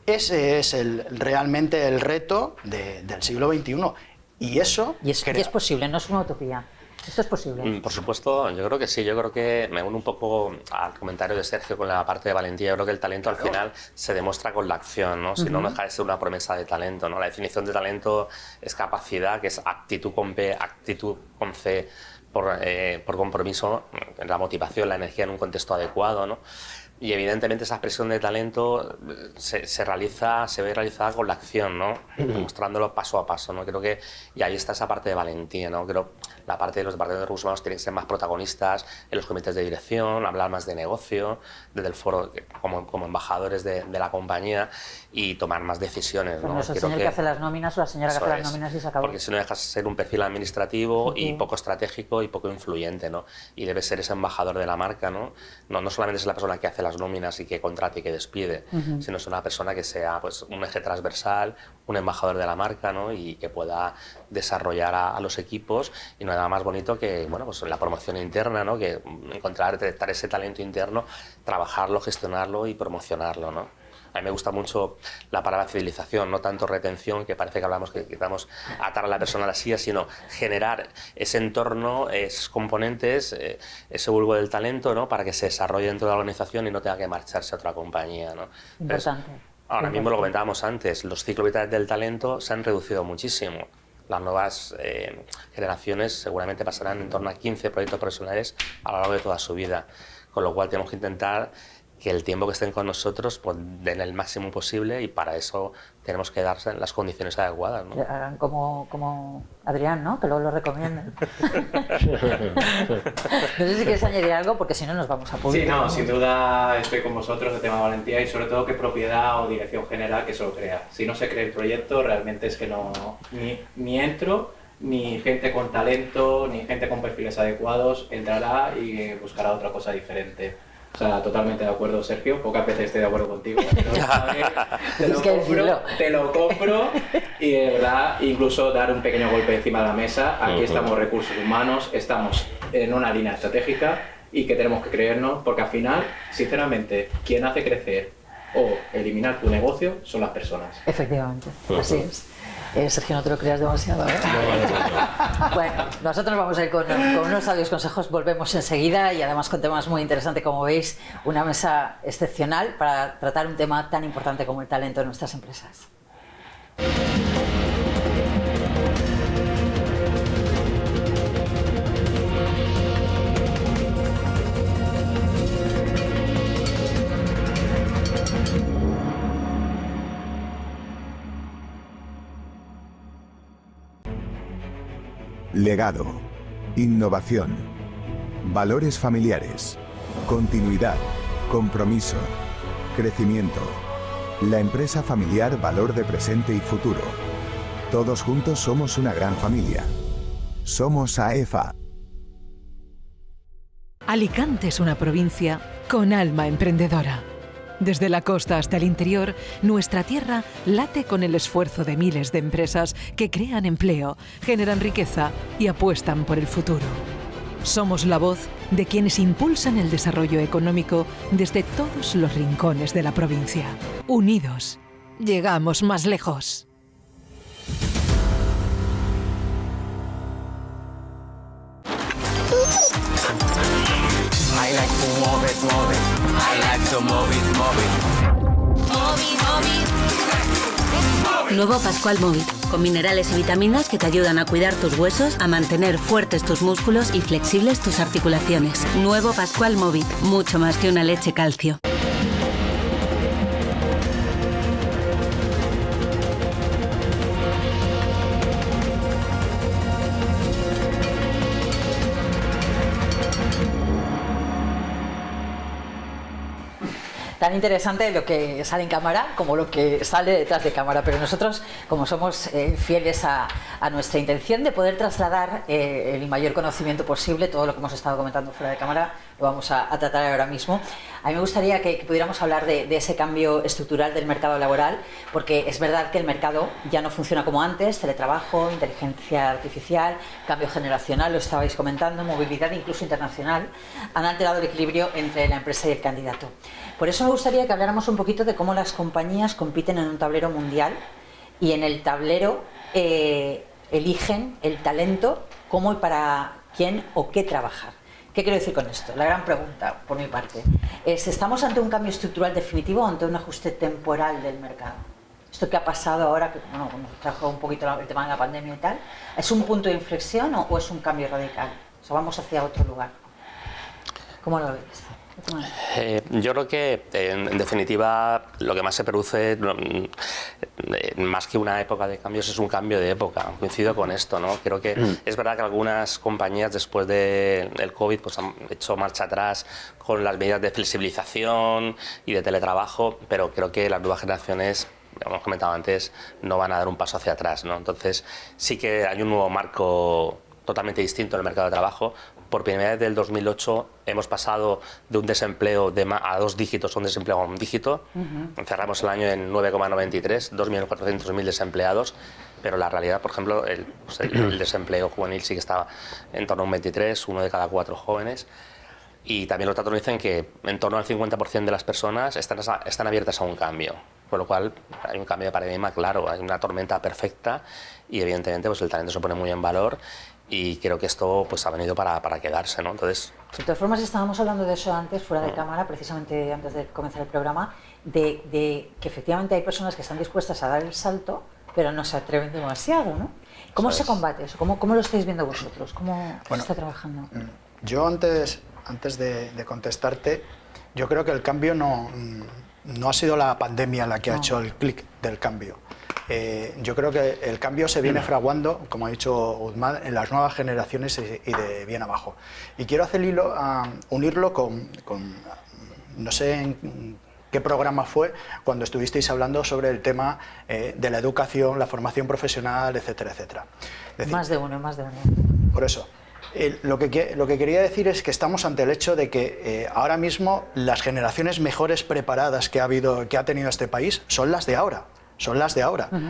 Ese es realmente el reto del siglo XXI. Y eso... Y es posible, no es una utopía. ¿Esto es posible? Por supuesto, yo creo que sí. Yo creo que me uno un poco al comentario de Sergio con la parte de valentía. Yo creo que el talento al final se demuestra con la acción, ¿no? Si no deja de ser una promesa de talento, ¿no? La definición de talento es capacidad, que es actitud con P, actitud con C, por compromiso, la motivación, la energía en un contexto adecuado, ¿no? Y evidentemente esa expresión de talento se ve realizada con la acción, ¿no? Mostrándolo paso a paso, ¿no? Creo que, y ahí está esa parte de valentía, ¿no? Creo la parte de los departamentos de recursos humanos tienen que ser más protagonistas en los comités de dirección, hablar más de negocio, desde el foro como embajadores de la compañía y tomar más decisiones, ¿no? Bueno, es el señor que hace las nóminas o la señora que hace las nóminas y se acabó. Porque si no dejas de ser un perfil administrativo y poco estratégico y poco influyente, ¿no? Y debe ser ese embajador de la marca, ¿no? No solamente es la persona que hace las nóminas y que contrata y que despide, sino es una persona que sea pues, un eje transversal, un embajador de la marca, ¿no? Y que pueda desarrollar a los equipos, y no hay nada más bonito que bueno, pues la promoción interna, ¿no? Que detectar ese talento interno, trabajarlo, gestionarlo y promocionarlo, ¿no? A mí me gusta mucho la palabra fidelización, no tanto retención, que parece que hablamos que queramos atar a la persona a la silla, sino generar ese entorno, esos componentes, ese vulgo del talento, ¿no? Para que se desarrolle dentro de la organización y no tenga que marcharse a otra compañía, ¿no? Importante. Ahora mismo lo comentábamos antes, los ciclos vitales del talento se han reducido muchísimo. Las nuevas generaciones seguramente pasarán en torno a 15 proyectos profesionales a lo largo de toda su vida, con lo cual tenemos que intentar que el tiempo que estén con nosotros pues, den el máximo posible, y para eso tenemos que darse las condiciones adecuadas, ¿no? Hagan como Adrián, ¿no? Que luego lo recomienden. No sé si quieres añadir algo, porque si no nos vamos a público. Sí, no, sin duda estoy con vosotros, el tema de valentía, y sobre todo que propiedad o dirección general que se lo crea. Si no se cree el proyecto, realmente es que no ni entro, ni gente con talento, ni gente con perfiles adecuados entrará y buscará otra cosa diferente. O sea, totalmente de acuerdo, Sergio. Pocas veces estoy de acuerdo contigo. Te lo compro, y de verdad, incluso dar un pequeño golpe encima de la mesa. Aquí estamos recursos humanos, estamos en una línea estratégica y que tenemos que creernos, porque al final, sinceramente, quien hace crecer o eliminar tu negocio son las personas. Efectivamente, así es. Sergio, no te lo creas demasiado, ¿eh? Bueno, nosotros vamos a ir con unos sabios consejos, volvemos enseguida, y además con temas muy interesantes, como veis, una mesa excepcional para tratar un tema tan importante como el talento en nuestras empresas. Legado, innovación, valores familiares, continuidad, compromiso, crecimiento. La empresa familiar, valor de presente y futuro. Todos juntos somos una gran familia. Somos AEFA. Alicante es una provincia con alma emprendedora. Desde la costa hasta el interior, nuestra tierra late con el esfuerzo de miles de empresas que crean empleo, generan riqueza y apuestan por el futuro. Somos la voz de quienes impulsan el desarrollo económico desde todos los rincones de la provincia. Unidos, llegamos más lejos. I like to move it, move it. I like to move it, move it. Nuevo Pascual Movit, con minerales y vitaminas que te ayudan a cuidar tus huesos, a mantener fuertes tus músculos y flexibles tus articulaciones. Nuevo Pascual Movit, mucho más que una leche calcio. Tan interesante lo que sale en cámara como lo que sale detrás de cámara, pero nosotros, como somos fieles a nuestra intención de poder trasladar el mayor conocimiento posible, todo lo que hemos estado comentando fuera de cámara lo vamos a tratar ahora mismo. A mí me gustaría que pudiéramos hablar de ese cambio estructural del mercado laboral, porque es verdad que el mercado ya no funciona como antes: teletrabajo, inteligencia artificial, cambio generacional, lo estabais comentando, movilidad incluso internacional, han alterado el equilibrio entre la empresa y el candidato. Por eso me gustaría que habláramos un poquito de cómo las compañías compiten en un tablero mundial, y en el tablero eligen el talento, cómo y para quién o qué trabajar. ¿Qué quiero decir con esto? La gran pregunta, por mi parte, es: ¿estamos ante un cambio estructural definitivo o ante un ajuste temporal del mercado? Esto que ha pasado ahora, que bueno, nos trajo un poquito el tema de la pandemia y tal, ¿es un punto de inflexión o es un cambio radical? O sea, vamos hacia otro lugar. ¿Cómo lo ves? Yo creo que, en definitiva, lo que más se produce, más que una época de cambios, es un cambio de época. Coincido con esto, ¿no? Creo que es verdad que algunas compañías, después del COVID, pues han hecho marcha atrás con las medidas de flexibilización y de teletrabajo, pero creo que las nuevas generaciones, como hemos comentado antes, no van a dar un paso hacia atrás, ¿no? Entonces, sí que hay un nuevo marco totalmente distinto en el mercado de trabajo. Por primera vez desde el 2008 hemos pasado de un desempleo a 2 dígitos a un desempleo a 1 dígito. Cerramos el año en 9,93, 2.400.000 desempleados, pero la realidad, por ejemplo, el desempleo juvenil sí que estaba en torno a un 23, 1 de cada 4 jóvenes. Y también los datos nos dicen que en torno al 50% de las personas están abiertas a un cambio, con lo cual hay un cambio de paradigma claro, hay una tormenta perfecta y evidentemente pues el talento se pone muy en valor. Y creo que esto pues ha venido para quedarse, ¿no? Entonces... De todas formas, estábamos hablando de eso antes, fuera de cámara, precisamente antes de comenzar el programa, de que efectivamente hay personas que están dispuestas a dar el salto, pero no se atreven demasiado, ¿no? ¿Cómo se combate eso? ¿Cómo lo estáis viendo vosotros? ¿Cómo se está trabajando? Yo antes de contestarte, yo creo que el cambio no ha sido la pandemia la que ha hecho el clic del cambio. Yo creo que el cambio se viene fraguando, como ha dicho Guzmán, en las nuevas generaciones y de bien abajo. Y quiero unirlo con no sé en qué programa fue cuando estuvisteis hablando sobre el tema de la educación, la formación profesional, etcétera, etcétera. Es decir, más de uno. Por eso. Lo que quería decir es que estamos ante el hecho de que ahora mismo las generaciones mejores preparadas que ha tenido este país son las de ahora.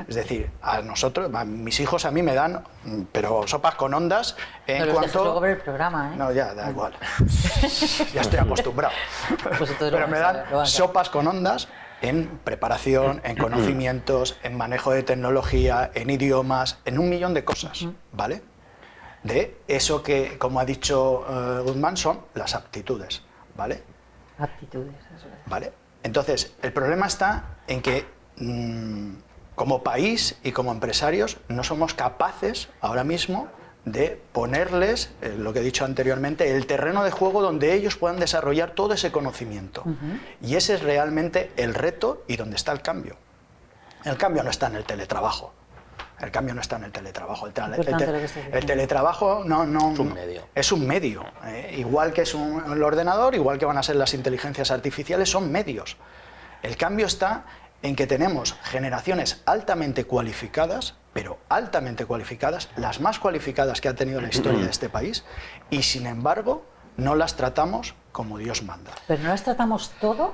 Es decir, a nosotros, mis hijos a mí me dan, pero sopas con ondas en no cuanto... luego ver el programa, ¿eh? No, ya, da igual. Ya estoy acostumbrado. Pues pero me dan sopas con ondas en preparación, en conocimientos, en manejo de tecnología, en idiomas, en un millón de cosas, ¿vale? De eso que, como ha dicho Guzmán, son las aptitudes, ¿vale? Aptitudes, eso es. ¿Vale? Entonces, el problema está en que como país y como empresarios no somos capaces ahora mismo de ponerles, lo que he dicho anteriormente, el terreno de juego donde ellos puedan desarrollar todo ese conocimiento. Y ese es realmente el reto y donde está el cambio. El cambio no está en el teletrabajo. El teletrabajo no es un medio. Igual que es el ordenador, igual que van a ser las inteligencias artificiales, son medios. El cambio está en que tenemos generaciones altamente cualificadas, pero altamente cualificadas, las más cualificadas que ha tenido la historia de este país, y sin embargo no las tratamos como Dios manda. ¿Pero no las tratamos todos?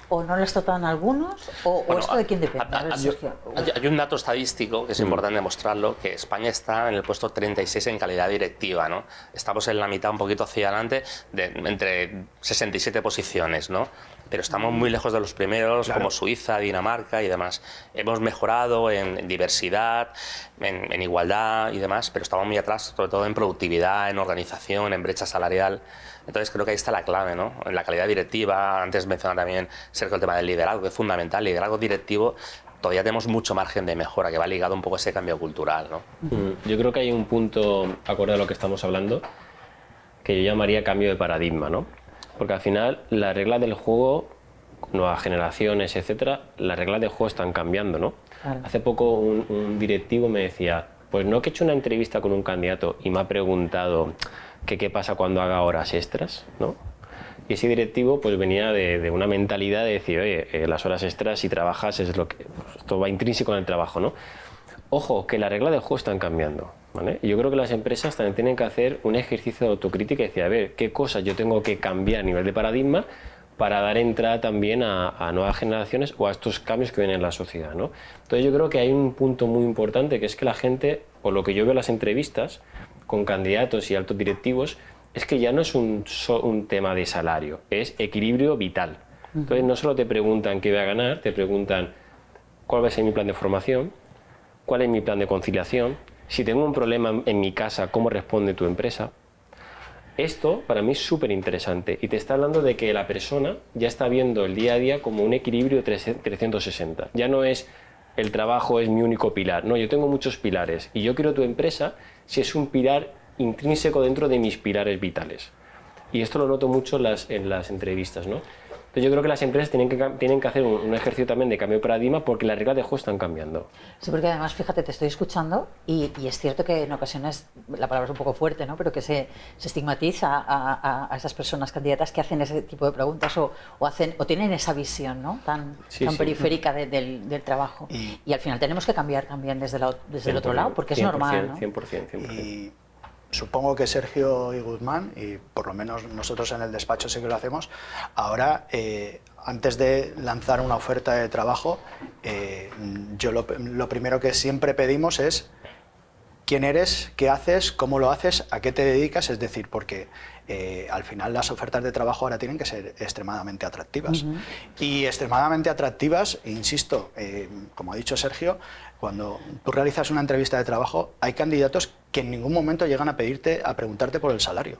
¿O no las tratan algunos? ¿O esto de quién depende? Hay un dato estadístico que es importante demostrarlo, que España está en el puesto 36 en calidad directiva, ¿no? Estamos en la mitad, un poquito hacia adelante, entre 67 posiciones, ¿no? Pero estamos muy lejos de los primeros, claro, como Suiza, Dinamarca y demás. Hemos mejorado en diversidad, en igualdad y demás, pero estamos muy atrás, sobre todo en productividad, en organización, en brecha salarial. Entonces creo que ahí está la clave, ¿no? En la calidad directiva. Antes mencionaba también, Sergio, el tema del liderazgo, que es fundamental. Liderazgo directivo, todavía tenemos mucho margen de mejora, que va ligado un poco a ese cambio cultural, ¿no? Yo creo que hay un punto, acorde a lo que estamos hablando, que yo llamaría cambio de paradigma, ¿no? Porque al final las reglas del juego, nuevas generaciones, etcétera, las reglas del juego están cambiando, ¿no? Claro. Hace poco un directivo me decía, pues no, que he hecho una entrevista con un candidato y me ha preguntado que qué pasa cuando haga horas extras, ¿no? Y ese directivo pues venía de una mentalidad de decir, oye, las horas extras, si trabajas, es lo que, pues, esto va intrínseco en el trabajo, ¿no? Ojo, que las reglas del juego están cambiando, ¿vale? Y yo creo que las empresas también tienen que hacer un ejercicio de autocrítica y decir, a ver, qué cosas yo tengo que cambiar a nivel de paradigma para dar entrada también a nuevas generaciones o a estos cambios que vienen en la sociedad, ¿no? Entonces yo creo que hay un punto muy importante, que es que la gente, por lo que yo veo en las entrevistas con candidatos y altos directivos, es que ya no es un tema de salario, es equilibrio vital. Entonces no solo te preguntan qué voy a ganar, te preguntan cuál va a ser mi plan de formación, cuál es mi plan de conciliación, Si tengo un problema en mi casa, ¿cómo responde tu empresa? Esto para mí es súper interesante y te está hablando de que la persona ya está viendo el día a día como un equilibrio 360. Ya no es el trabajo es mi único pilar, no, yo tengo muchos pilares y yo quiero tu empresa si es un pilar intrínseco dentro de mis pilares vitales. Y esto lo noto mucho en las entrevistas, ¿no? Entonces yo creo que las empresas tienen que hacer un ejercicio también de cambio de paradigma porque las reglas de juego están cambiando. Sí, porque además, fíjate, te estoy escuchando y es cierto que en ocasiones la palabra es un poco fuerte, ¿no? Pero que se estigmatiza a esas personas candidatas que hacen ese tipo de preguntas o tienen esa visión, ¿no? tan periférica del trabajo. Y al final tenemos que cambiar también desde el otro lado, porque es normal, ¿no? 100%. Y supongo que Sergio y Guzmán, y por lo menos nosotros en el despacho sí que lo hacemos, ahora, antes de lanzar una oferta de trabajo, yo lo primero que siempre pedimos es quién eres, qué haces, cómo lo haces, a qué te dedicas, es decir, porque al final las ofertas de trabajo ahora tienen que ser extremadamente atractivas. Y extremadamente atractivas, insisto, como ha dicho Sergio, cuando tú realizas una entrevista de trabajo, hay candidatos que en ningún momento llegan a preguntarte por el salario.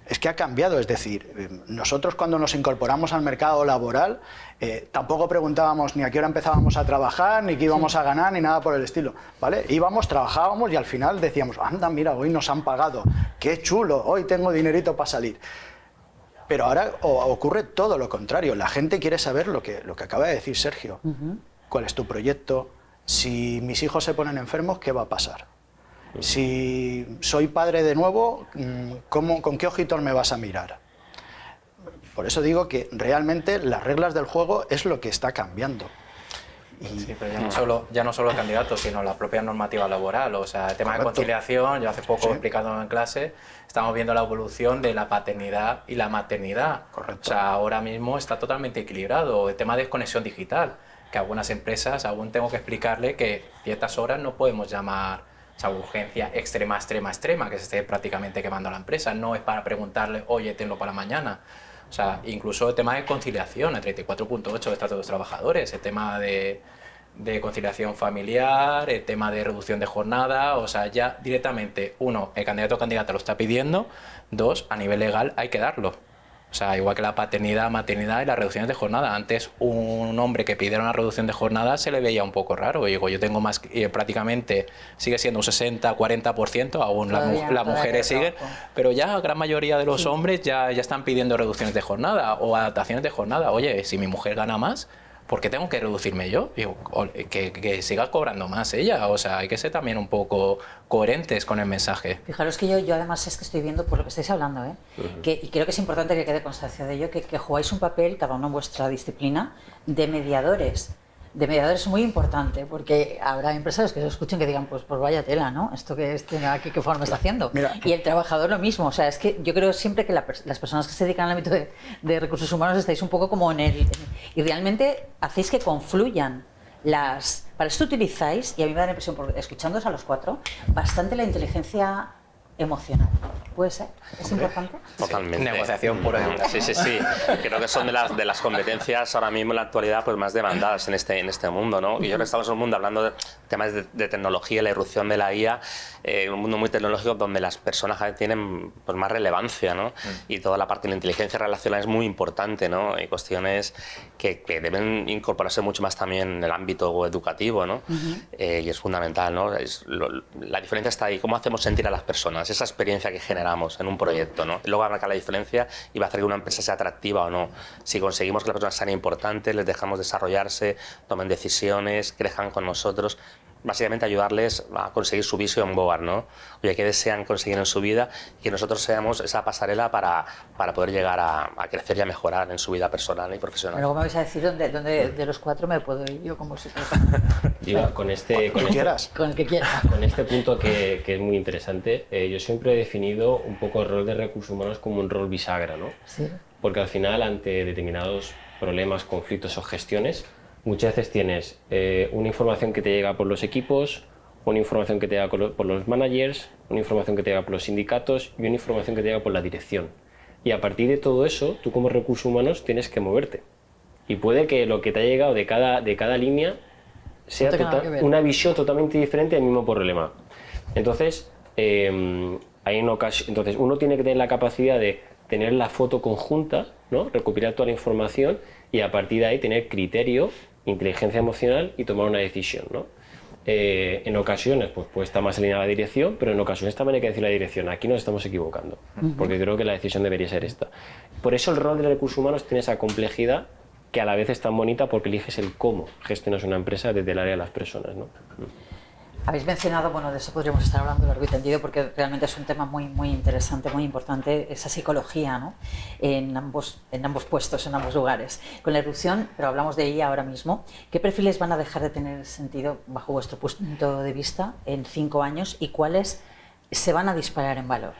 Es que ha cambiado, es decir, nosotros cuando nos incorporamos al mercado laboral tampoco preguntábamos ni a qué hora empezábamos a trabajar, ni qué íbamos a ganar, ni nada por el estilo, ¿vale? Íbamos, trabajábamos y al final decíamos, anda, mira, hoy nos han pagado, qué chulo, hoy tengo dinerito para salir. Pero ahora ocurre todo lo contrario, la gente quiere saber lo que acaba de decir Sergio. ¿Cuál es tu proyecto? Si mis hijos se ponen enfermos, ¿qué va a pasar? Si soy padre de nuevo, ¿con qué ojitos me vas a mirar? Por eso digo que realmente las reglas del juego es lo que está cambiando. Sí, pero ya no solo candidatos, sino la propia normativa laboral. O sea, el tema de conciliación, yo hace poco he explicado en clase, estamos viendo la evolución de la paternidad y la maternidad. Correcto. O sea, ahora mismo está totalmente equilibrado. El tema de desconexión digital, que algunas empresas aún tengo que explicarle que ciertas horas no podemos llamar esa urgencia extrema, que se esté prácticamente quemando la empresa. No es para preguntarle, oye, tenlo para mañana. O sea, incluso el tema de conciliación, el 34.8 de Estatuto de los Trabajadores, el tema de conciliación familiar, el tema de reducción de jornada, o sea, ya directamente, uno, el candidato o candidata lo está pidiendo, dos, a nivel legal hay que darlo. O sea, igual que la paternidad, maternidad y las reducciones de jornada. Antes, un hombre que pidiera una reducción de jornada se le veía un poco raro. Digo, yo tengo más, prácticamente sigue siendo un 60, 40%, aún las mujeres siguen, pero ya la gran mayoría de los hombres ya están pidiendo reducciones de jornada o adaptaciones de jornada. Oye, si mi mujer gana más, ¿por qué tengo que reducirme yo? Digo, que siga cobrando más ella. O sea, hay que ser también un poco coherentes con el mensaje. Fijaros que yo además es que estoy viendo por lo que estáis hablando, y creo que es importante que quede constancia de ello, que jugáis un papel, cada uno en vuestra disciplina, de mediadores. De mediadores muy importante, porque habrá empresarios que se escuchen que digan, pues vaya tela, ¿no? Esto que ¿qué forma está haciendo? Mira, y el trabajador lo mismo. O sea, es que yo creo siempre que las personas que se dedican al ámbito de recursos humanos estáis un poco como y realmente hacéis que confluyan para esto utilizáis, y a mí me da la impresión, escuchándoos a los cuatro, bastante la inteligencia emocional. ¿Puede ser? ¿Es importante? Totalmente. Negociación pura. Sí. Creo que son de las competencias ahora mismo en la actualidad pues más demandadas en este mundo, ¿no? Y yo creo que estamos en un mundo hablando de temas de tecnología, la irrupción de la IA, un mundo muy tecnológico donde las personas tienen pues más relevancia, ¿no? Y toda la parte de la inteligencia relacional es muy importante, ¿no? Hay cuestiones que deben incorporarse mucho más también en el ámbito educativo, ¿no? Y es fundamental, ¿no? La diferencia está ahí, cómo hacemos sentir a las personas, esa experiencia que generamos en un proyecto, ¿no? Luego va a marcar la diferencia y va a hacer que una empresa sea atractiva o no. Si conseguimos que las personas sean importantes, les dejamos desarrollarse, tomen decisiones, crezcan con nosotros, básicamente ayudarles a conseguir su vision board, ¿no? Oye, ¿qué desean conseguir en su vida? Y que nosotros seamos esa pasarela para poder llegar a crecer y a mejorar en su vida personal y profesional. Luego me vais a decir dónde de los cuatro me puedo ir yo como psicólogo. Con el que quiera. Con este punto que es muy interesante, yo siempre he definido un poco el rol de recursos humanos como un rol bisagra, ¿no? Sí. Porque al final, ante determinados problemas, conflictos o gestiones, muchas veces tienes una información que te llega por los equipos, una información que te llega por los managers, una información que te llega por los sindicatos y una información que te llega por la dirección. Y a partir de todo eso, tú como recursos humanos tienes que moverte. Y puede que lo que te ha llegado de cada línea sea una visión totalmente diferente del mismo problema. Entonces, entonces uno tiene que tener la capacidad de tener la foto conjunta, ¿no? Recopilar toda la información y a partir de ahí tener criterio, inteligencia emocional y tomar una decisión, ¿no? En ocasiones pues puede estar más alineada la dirección, pero en ocasiones también hay que decir la dirección, aquí nos estamos equivocando, porque creo que la decisión debería ser esta. Por eso el rol de recursos humanos tiene esa complejidad que a la vez es tan bonita porque eliges el cómo gestionas una empresa desde el área de las personas, ¿no? Habéis mencionado, bueno, de eso podríamos estar hablando largo y tendido porque realmente es un tema muy interesante, muy importante, esa psicología, ¿no? en ambos puestos, en ambos lugares. Con la irrupción, pero hablamos de ella ahora mismo, ¿qué perfiles van a dejar de tener sentido bajo vuestro punto de vista en 5 años y cuáles se van a disparar en valor?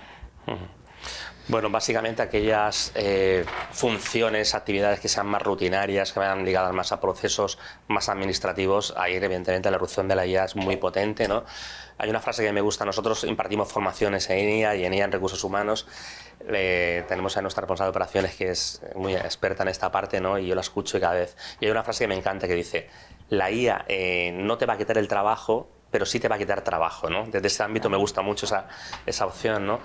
Bueno, básicamente aquellas funciones, actividades que sean más rutinarias, que vayan ligadas más a procesos más administrativos, ahí evidentemente la irrupción de la IA es muy potente, ¿no? Hay una frase que me gusta, nosotros impartimos formaciones en IA y en IA en recursos humanos, tenemos a nuestra responsable de operaciones que es muy experta en esta parte, ¿no? Y yo la escucho y cada vez, y hay una frase que me encanta que dice, la IA no te va a quitar el trabajo, pero sí te va a quitar trabajo, ¿no? Desde ese ámbito me gusta mucho esa opción, ¿no?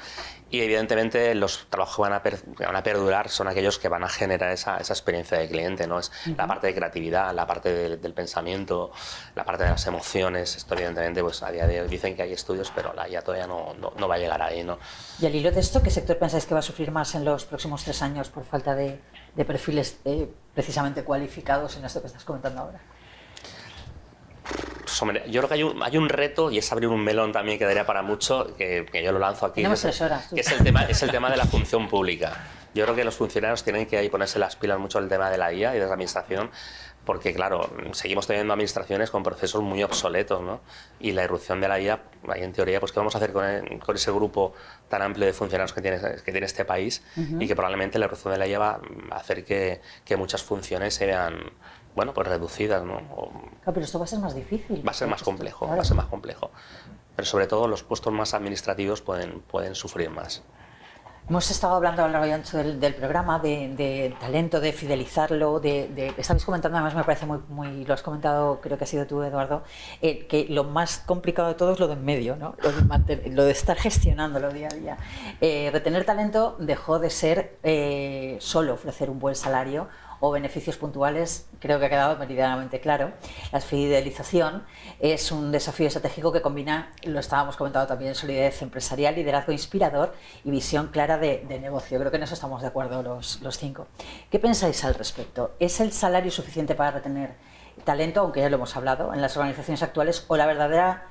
Y evidentemente los trabajos que van a perdurar son aquellos que van a generar esa experiencia de cliente, ¿no? Es la parte de creatividad, la parte del pensamiento, la parte de las emociones. Esto evidentemente pues a día de hoy dicen que hay estudios, pero la IA todavía no va a llegar ahí, ¿no? Y al hilo de esto, ¿qué sector pensáis que va a sufrir más en los próximos 3 años por falta de perfiles precisamente cualificados en esto que estás comentando ahora? Yo creo que hay un reto y es abrir un melón también que daría para mucho, que yo lo lanzo aquí, que es el tema de la función pública. Yo creo que los funcionarios tienen que ahí ponerse las pilas mucho el tema de la IA y de la administración, porque claro, seguimos teniendo administraciones con procesos muy obsoletos, ¿no? Y la irrupción de la IA, ahí en teoría, pues ¿qué vamos a hacer con ese grupo tan amplio de funcionarios que tiene este país? Y que probablemente la irrupción de la IA va a hacer que muchas funciones se vean, bueno, pues reducidas, ¿no? Claro, pero esto va a ser más difícil. Va a ser más complejo, claro. Va a ser más complejo. Pero sobre todo los puestos más administrativos pueden sufrir más. Hemos estado hablando a lo largo y ancho del programa de talento, de fidelizarlo, estabais comentando, además me parece muy lo has comentado, creo que has sido tú, Eduardo, que lo más complicado de todo es lo de en medio, ¿no? Lo de estar gestionándolo día a día. Retener talento dejó de ser solo ofrecer un buen salario o beneficios puntuales, creo que ha quedado meridianamente claro. La fidelización es un desafío estratégico que combina, lo estábamos comentando también, solidez empresarial, liderazgo inspirador y visión clara de negocio. Creo que en eso estamos de acuerdo los 5. ¿Qué pensáis al respecto? ¿Es el salario suficiente para retener talento, aunque ya lo hemos hablado, en las organizaciones actuales, o la verdadera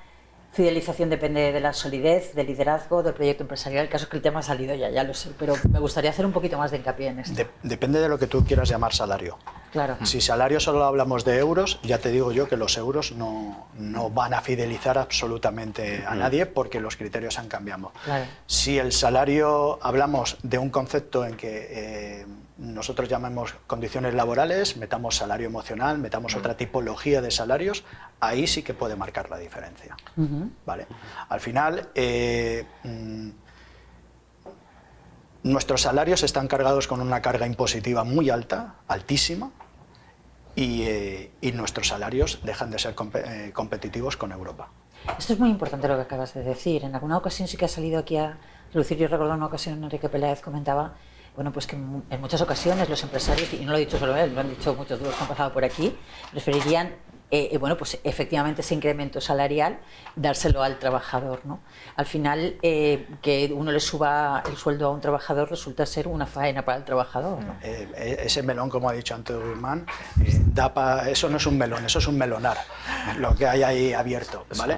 fidelización depende de la solidez, del liderazgo, del proyecto empresarial? El caso es que el tema ha salido ya lo sé, pero me gustaría hacer un poquito más de hincapié en esto. Depende de lo que tú quieras llamar salario. Claro. Si salario solo hablamos de euros, ya te digo yo que los euros no van a fidelizar absolutamente a nadie porque los criterios han cambiado. Claro. Si el salario, hablamos de un concepto en que nosotros llamamos condiciones laborales, metamos salario emocional, metamos otra tipología de salarios, ahí sí que puede marcar la diferencia. ¿Vale? Al final, nuestros salarios están cargados con una carga impositiva muy alta, altísima, y nuestros salarios dejan de ser competitivos con Europa. Esto es muy importante lo que acabas de decir. En alguna ocasión sí que ha salido aquí a relucir. Yo recuerdo una ocasión, Enrique Peláez comentaba, bueno, pues que en muchas ocasiones los empresarios, y no lo he dicho solo él, lo han dicho muchos de los que han pasado por aquí, preferirían, bueno, pues efectivamente ese incremento salarial, dárselo al trabajador, ¿no? Al final, que uno le suba el sueldo a un trabajador resulta ser una faena para el trabajador, ¿no? Ese melón, como ha dicho antes Guzmán, eso no es un melón, eso es un melonar, lo que hay ahí abierto, ¿vale?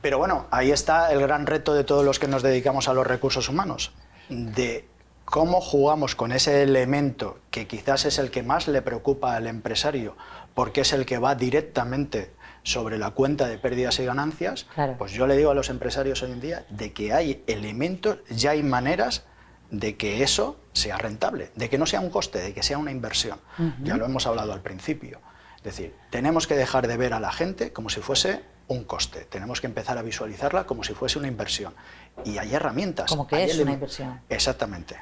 Pero bueno, ahí está el gran reto de todos los que nos dedicamos a los recursos humanos, de cómo jugamos con ese elemento que quizás es el que más le preocupa al empresario, porque es el que va directamente sobre la cuenta de pérdidas y ganancias. Claro. Pues yo le digo a los empresarios hoy en día de que hay elementos, ya hay maneras de que eso sea rentable, de que no sea un coste, de que sea una inversión. Ya lo hemos hablado al principio. Es decir, tenemos que dejar de ver a la gente como si fuese un coste, tenemos que empezar a visualizarla como si fuese una inversión. Y hay herramientas. Como que es una inversión. Exactamente.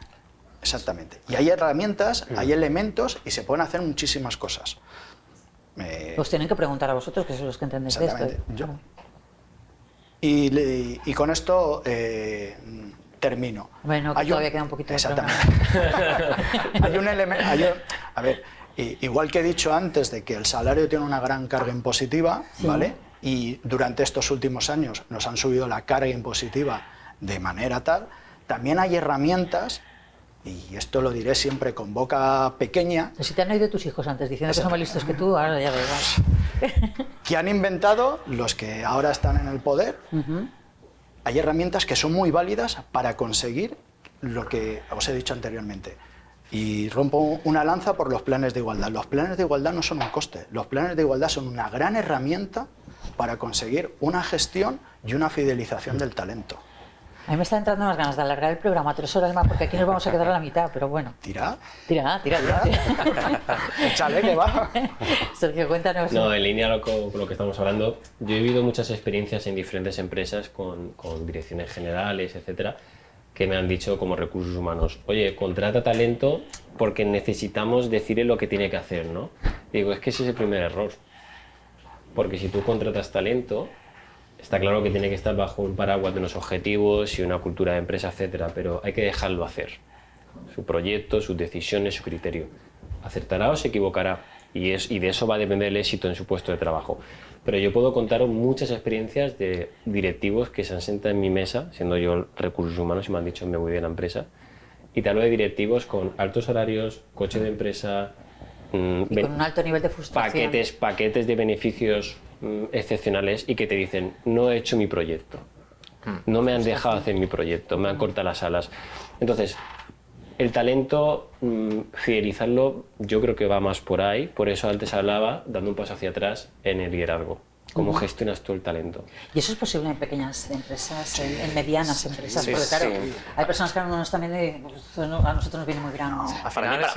Exactamente. Y hay herramientas, hay elementos y se pueden hacer muchísimas cosas. Os tienen que preguntar a vosotros, que sois los que entendéis de esto. Y con esto termino. Bueno, que todavía queda un poquito de exactamente. Hay un elemento... A ver, igual que he dicho antes de que el salario tiene una gran carga impositiva, ¿vale? Y durante estos últimos años nos han subido la carga impositiva de manera tal, también hay herramientas, y esto lo diré siempre con boca pequeña... Si te han oído tus hijos antes diciendo que son más listos que tú, ahora ya da igual. Que han inventado los que ahora están en el poder. Hay herramientas que son muy válidas para conseguir lo que os he dicho anteriormente. Y rompo una lanza por los planes de igualdad. Los planes de igualdad no son un coste. Los planes de igualdad son una gran herramienta para conseguir una gestión y una fidelización del talento. A mí me están entrando unas ganas de alargar el programa 3 horas más, porque aquí nos vamos a quedar a la mitad, pero bueno. ¿Tira? Tira. Échale, que va. Sergio, cuéntanos. No, en línea con lo que estamos hablando, yo he vivido muchas experiencias en diferentes empresas con direcciones generales, etcétera, que me han dicho como recursos humanos, oye, contrata talento porque necesitamos decirle lo que tiene que hacer, ¿no? Digo, es que ese es el primer error. Porque si tú contratas talento, está claro que tiene que estar bajo un paraguas de unos objetivos y una cultura de empresa, etcétera, pero hay que dejarlo hacer. Su proyecto, sus decisiones, su criterio. Acertará o se equivocará, y de eso va a depender el éxito en su puesto de trabajo. Pero yo puedo contaros muchas experiencias de directivos que se han sentado en mi mesa, siendo yo recursos humanos, y me han dicho me voy de la empresa. Y te hablo de directivos con altos salarios, coche de empresa, y con un alto nivel de frustración. Paquetes de beneficios excepcionales, y que te dicen, no he hecho mi proyecto, no me han dejado hacer mi proyecto, me han cortado las alas. Entonces, el talento, fidelizarlo, yo creo que va más por ahí. Por eso antes hablaba, dando un paso hacia atrás, en el liderazgo. ¿Cómo gestionas tú el talento? ¿Y eso es posible en pequeñas empresas, en medianas empresas? Porque claro, hay personas que a nosotros nos viene muy grande.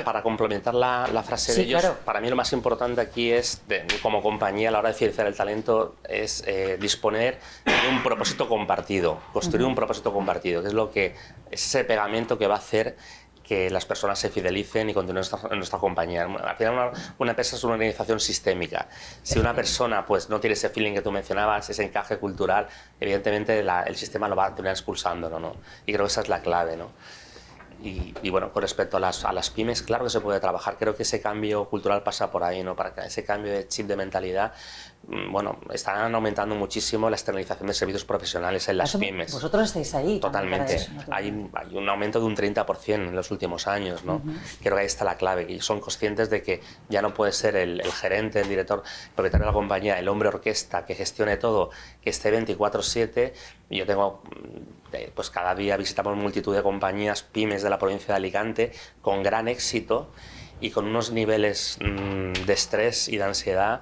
Para complementar la frase de ellos, para mí lo más importante aquí es, como compañía, a la hora de fidelizar el talento, es disponer de un propósito compartido, construir un propósito compartido, que es ese pegamento que va a hacer que las personas se fidelicen y continúen en nuestra compañía. Al final una empresa es una organización sistémica. Si una persona pues no tiene ese feeling que tú mencionabas, ese encaje cultural, evidentemente el sistema lo va a terminar expulsándolo, ¿no? Y creo que esa es la clave, ¿no? Y bueno, con respecto a las pymes, claro que se puede trabajar. Creo que ese cambio cultural pasa por ahí, ¿no? Para que ese cambio de chip de mentalidad, bueno, están aumentando muchísimo la externalización de servicios profesionales en las pymes. Vosotros estáis ahí. Totalmente. Hay un aumento de un 30% en los últimos años, ¿no? Creo que ahí está la clave. Y son conscientes de que ya no puede ser el gerente, el director, el propietario de la compañía, el hombre orquesta que gestione todo, que esté 24/7. Yo tengo, pues cada día visitamos multitud de compañías, pymes de la provincia de Alicante, con gran éxito y con unos niveles de estrés y de ansiedad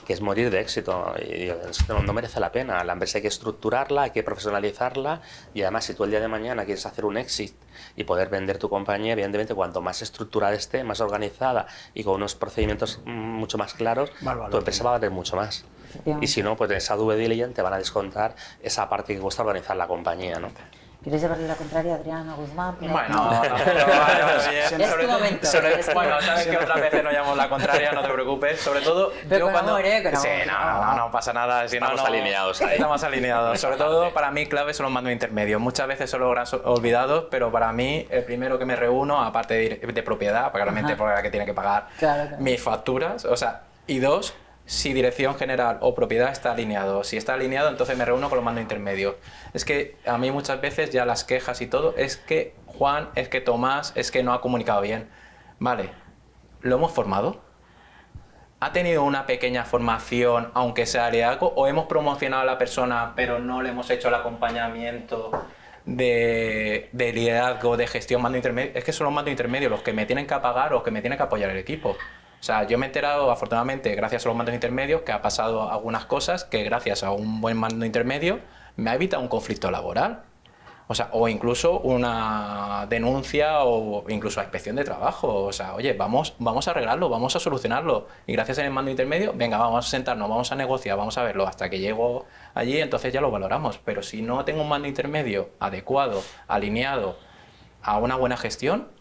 que es morir de éxito. Y no merece la pena. La empresa hay que estructurarla, hay que profesionalizarla, y además si tú el día de mañana quieres hacer un exit y poder vender tu compañía, evidentemente cuanto más estructurada esté, más organizada y con unos procedimientos mucho más claros, tu empresa va a valer mucho más. Y si no, pues en esa due diligence te van a descontar esa parte que cuesta organizar la compañía, ¿no? ¿Quieres llevarle la contraria a Adrián, Guzmán? Bueno, sabes que otras veces no llamamos la contraria, no te preocupes. Sobre todo, pero cuando... no pasa nada. Si estamos alineados. Estamos alineados. Sobre todo, para mí, clave son los mandos intermedios. Muchas veces son los olvidados, pero para mí, el primero que me reúno, aparte de propiedad, porque realmente por la que tiene que pagar mis facturas, o sea, y dos, si dirección general o propiedad está alineado. Si está alineado, entonces me reúno con los mandos intermedios. Es que a mí muchas veces ya las quejas y todo, es que Juan, es que Tomás, es que no ha comunicado bien. Vale, ¿lo hemos formado? ¿Ha tenido una pequeña formación, aunque sea liderazgo? ¿O hemos promocionado a la persona, pero no le hemos hecho el acompañamiento de liderazgo, de gestión, mando intermedio? Es que son los mandos intermedios los que me tienen que apagar o que me tienen que apoyar el equipo. O sea, yo me he enterado, afortunadamente, gracias a los mandos intermedios, que ha pasado algunas cosas que gracias a un buen mando intermedio me ha evitado un conflicto laboral. O sea, o incluso una denuncia o incluso a inspección de trabajo. O sea, oye, vamos a arreglarlo, vamos a solucionarlo. Y gracias al mando intermedio, venga, vamos a sentarnos, vamos a negociar, vamos a verlo hasta que llego allí, entonces ya lo valoramos. Pero si no tengo un mando intermedio adecuado, alineado a una buena gestión,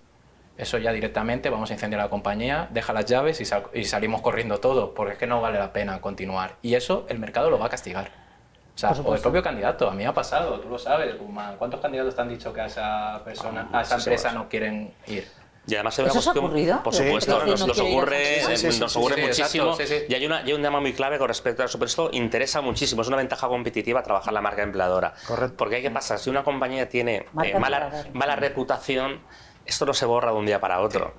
Eso ya directamente vamos a incendiar la compañía, deja las llaves y salimos corriendo todos, porque es que no vale la pena continuar. Y eso el mercado lo va a castigar. O sea, o el propio candidato, a mí me ha pasado, tú lo sabes, Guzmán. ¿Cuántos candidatos te han dicho que a esa persona, a esa empresa no quieren ir? Y además hay una ¿Eso os ha cuestión, ocurrido? por supuesto, Sí. nos ocurre, nos ocurre muchísimo. Exacto, sí. Y hay un tema muy clave con respecto a eso, pero esto interesa muchísimo, es una ventaja competitiva trabajar la marca empleadora. Correcto. Porque ¿qué pasa? Si una compañía tiene mala reputación, esto no se borra de un día para otro.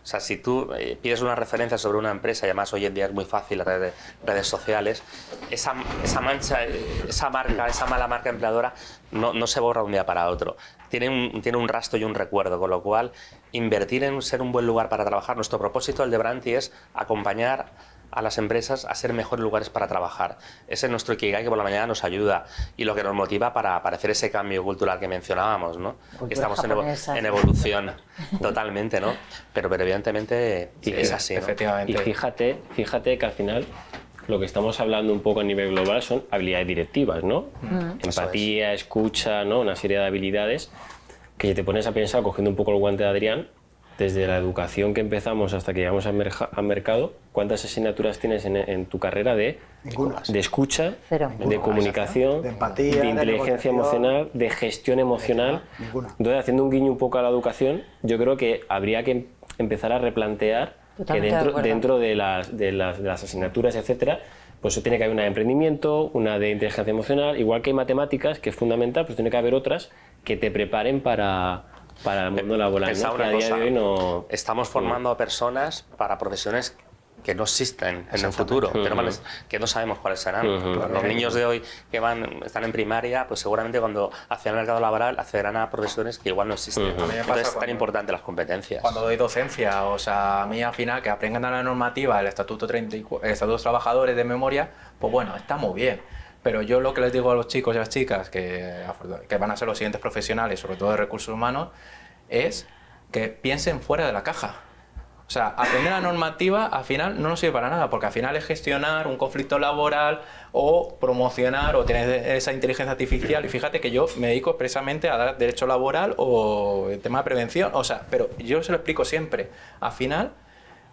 O sea, si tú pides una referencia sobre una empresa, y además hoy en día es muy fácil, redes sociales, esa mancha, esa mala marca empleadora no se borra de un día para otro. Tiene un rastro y un recuerdo, con lo cual invertir en ser un buen lugar para trabajar. Nuestro propósito, el de Branti, es acompañar a las empresas a ser mejores lugares para trabajar. Ese es nuestro Ikigai, que por la mañana nos ayuda y lo que nos motiva para hacer ese cambio cultural que mencionábamos, ¿no? Que estamos en evolución totalmente, ¿no? Pero evidentemente es así, ¿no? Efectivamente. Y fíjate que al final lo que estamos hablando un poco a nivel global son habilidades directivas, ¿no? Empatía, escucha, ¿no? Una serie de habilidades que si te pones a pensar, cogiendo un poco el guante de Adrián, desde la educación que empezamos hasta que llegamos al mercado, ¿cuántas asignaturas tienes en tu carrera de escucha, Cero. de comunicación, de empatía, de inteligencia emocional, de gestión emocional? Ninguna. Entonces, haciendo un guiño un poco a la educación, yo creo que habría que empezar a replantear que dentro de las asignaturas, etcétera, pues tiene que haber una de emprendimiento, una de inteligencia emocional, igual que hay matemáticas, que es fundamental, pues tiene que haber otras que te preparen para el mundo laboral, ¿no? Que a día de hoy no... Estamos formando a personas para profesiones que no existen en el futuro, que no sabemos cuáles serán. Los niños de hoy que están en primaria, pues seguramente cuando acceden al mercado laboral accederán a profesiones que igual no existen. Entonces es tan importante las competencias. Cuando doy docencia, o sea, a mí al final que aprendan a la normativa, el Estatuto 34, el Estatuto de los Trabajadores de memoria, pues bueno, está muy bien. Pero yo lo que les digo a los chicos y a las chicas que van a ser los siguientes profesionales, sobre todo de recursos humanos, es que piensen fuera de la caja. O sea, aprender la normativa al final no nos sirve para nada, porque al final es gestionar un conflicto laboral o promocionar o tener esa inteligencia artificial. Y fíjate que yo me dedico expresamente a dar derecho laboral o el tema de prevención. O sea, pero yo se lo explico siempre. Al final,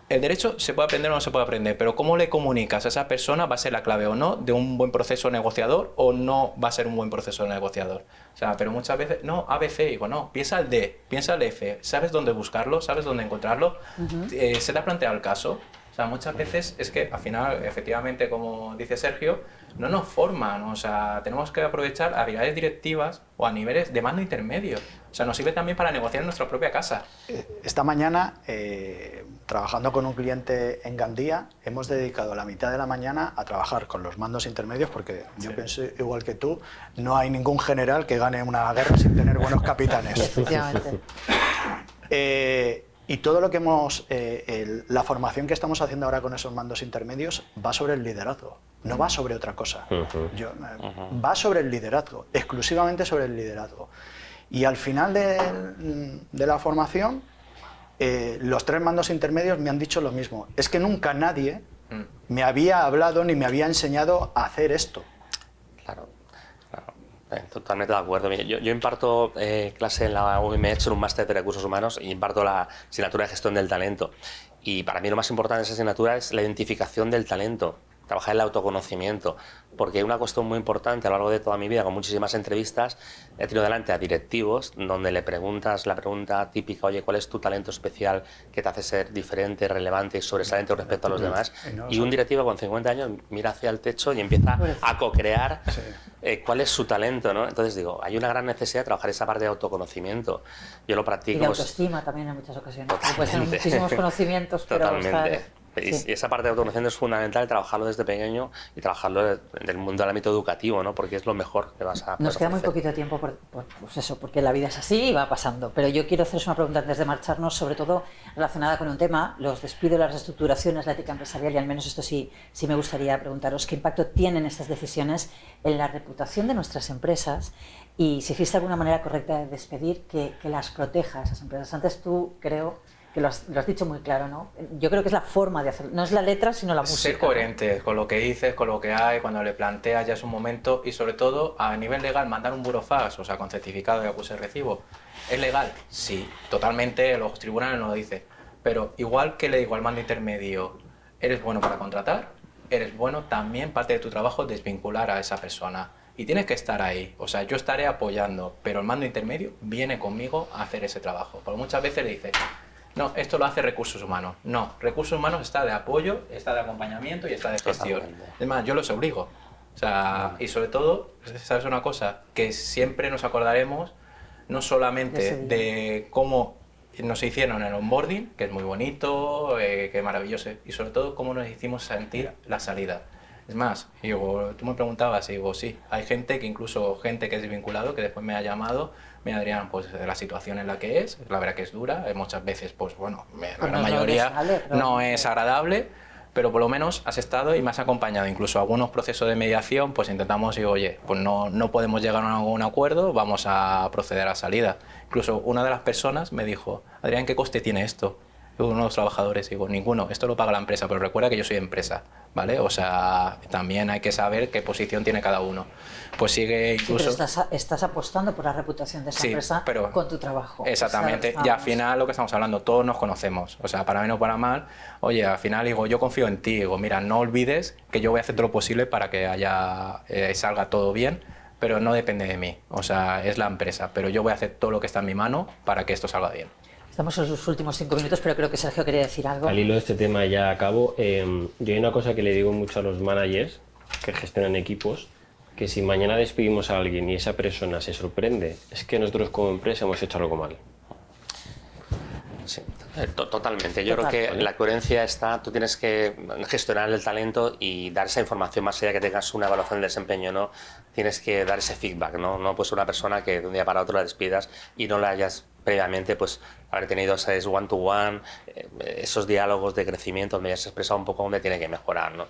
el derecho se puede aprender o no se puede aprender, pero cómo le comunicas a esa persona va a ser la clave o no de un buen proceso negociador o no va a ser un buen proceso negociador. O sea, pero muchas veces, no, ABC, digo, no, piensa el D, piensa el F, ¿sabes dónde buscarlo? ¿Sabes dónde encontrarlo? ¿Se te ha planteado el caso? O sea, muchas veces es que al final, efectivamente, como dice Sergio, no nos forman, o sea, tenemos que aprovechar habilidades directivas o a niveles de mando intermedio. O sea, nos sirve también para negociar en nuestra propia casa. Esta mañana, trabajando con un cliente en Gandía, hemos dedicado la mitad de la mañana a trabajar con los mandos intermedios, porque yo pienso igual que tú, no hay ningún general que gane una guerra sin tener buenos capitanes. Efectivamente. Y todo lo que la formación que estamos haciendo ahora con esos mandos intermedios va sobre el liderazgo, no va sobre otra cosa. Va sobre el liderazgo, exclusivamente sobre el liderazgo. Y al final de la formación, los 3 mandos intermedios me han dicho lo mismo. Es que nunca nadie me había hablado ni me había enseñado a hacer esto. Claro. Totalmente de acuerdo. Yo imparto clase en la UMH en un máster de recursos humanos y imparto la asignatura de gestión del talento. Y para mí lo más importante de esa asignatura es la identificación del talento, trabajar el autoconocimiento, porque una cuestión muy importante a lo largo de toda mi vida, con muchísimas entrevistas, he tenido delante a directivos donde le preguntas la pregunta típica, oye, ¿cuál es tu talento especial que te hace ser diferente, relevante y sobresaliente respecto a los demás? Y un directivo con 50 años mira hacia el techo y empieza a co-crear cuál es su talento, ¿no? Entonces digo, hay una gran necesidad de trabajar esa parte de autoconocimiento. Yo lo practico. Y de autoestima también en muchas ocasiones. Puedes tener muchísimos conocimientos, pero estar... Y esa parte de autoconocimiento es fundamental, trabajarlo desde pequeño y trabajarlo del mundo del ámbito educativo, ¿no? Porque es lo mejor que vas a poder Nos queda muy ofrecer. poquito tiempo, pues eso, porque la vida es así y va pasando. Pero yo quiero haceros una pregunta antes de marcharnos, sobre todo relacionada con un tema, los despidos, las reestructuraciones, la ética empresarial, y al menos esto sí me gustaría preguntaros qué impacto tienen estas decisiones en la reputación de nuestras empresas y si existe alguna manera correcta de despedir que las proteja a esas empresas. Antes tú, creo, que lo has dicho muy claro, ¿no? Yo creo que es la forma de hacerlo, no es la letra, sino la música. Ser coherente con lo que dices, con lo que hay, cuando le planteas ya es un momento, y sobre todo a nivel legal mandar un burofax, o sea, con certificado de acuse de recibo, ¿es legal? Sí, totalmente, los tribunales nos lo dicen, pero igual que le digo al mando intermedio, eres bueno para contratar, eres bueno también, parte de tu trabajo, desvincular a esa persona. Y tienes que estar ahí, o sea, yo estaré apoyando, pero el mando intermedio viene conmigo a hacer ese trabajo. Porque muchas veces le dice, no, esto lo hace recursos humanos. No, recursos humanos está de apoyo, está de acompañamiento y está de gestión. Es más, yo los obligo. O sea, y sobre todo, ¿sabes una cosa? Que siempre nos acordaremos no solamente de cómo nos hicieron el onboarding, que es muy bonito, que es maravilloso, y sobre todo cómo nos hicimos sentir la salida. Es más, digo, tú me preguntabas y digo, sí, hay gente que incluso gente que es desvinculado, que después me ha llamado, me Adrián, pues de la situación en la que es, la verdad que es dura, muchas veces, pues bueno, la gran mayoría no es agradable, pero por lo menos has estado y me has acompañado, incluso algunos procesos de mediación, pues intentamos, digo, oye, pues no podemos llegar a un acuerdo, vamos a proceder a salida. Incluso una de las personas me dijo, Adrián, ¿qué coste tiene esto? Uno de los trabajadores, digo, ninguno, esto lo paga la empresa, pero recuerda que yo soy empresa, ¿vale? O sea, también hay que saber qué posición tiene cada uno. Pues sigue incluso... Sí, pero estás apostando por la reputación de esa empresa con tu trabajo. Exactamente, y al final lo que estamos hablando, todos nos conocemos, o sea, para bien o para mal, oye, al final digo, yo confío en ti, digo, mira, no olvides que yo voy a hacer todo lo posible para que salga todo bien, pero no depende de mí, o sea, es la empresa, pero yo voy a hacer todo lo que está en mi mano para que esto salga bien. Estamos en los últimos 5 minutos, pero creo que Sergio quería decir algo. Al hilo de este tema ya acabo. Yo hay una cosa que le digo mucho a los managers que gestionan equipos, que si mañana despedimos a alguien y esa persona se sorprende, es que nosotros como empresa hemos hecho algo mal. Sí, totalmente. Yo creo que la coherencia está, tú tienes que gestionar el talento y dar esa información más allá que tengas una evaluación de desempeño, ¿no? Tienes que dar ese feedback, ¿no? No pues una persona que de un día para otro la despidas y no la hayas previamente pues haber tenido ese one-to-one, esos diálogos de crecimiento donde hayas expresado un poco dónde tiene que mejorar, ¿no?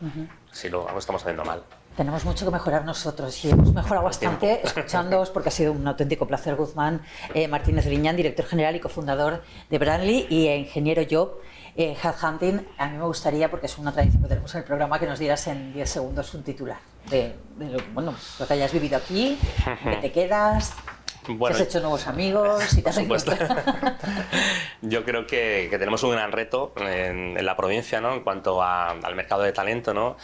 Si lo estamos haciendo mal. Tenemos mucho que mejorar nosotros y hemos mejorado bastante escuchándoos porque ha sido un auténtico placer. Guzmán Martínez Griñán, director general y cofundador de Brandly, y ingeniero Job, Headhunting. A mí me gustaría, porque es una tradición que tenemos en el programa, que nos dieras en 10 segundos un titular de lo que hayas vivido aquí, que te quedas... Bueno, si has hecho nuevos amigos, si te has encontrado. Yo creo que tenemos un gran reto en la provincia, ¿no? En cuanto al mercado de talento, ¿no?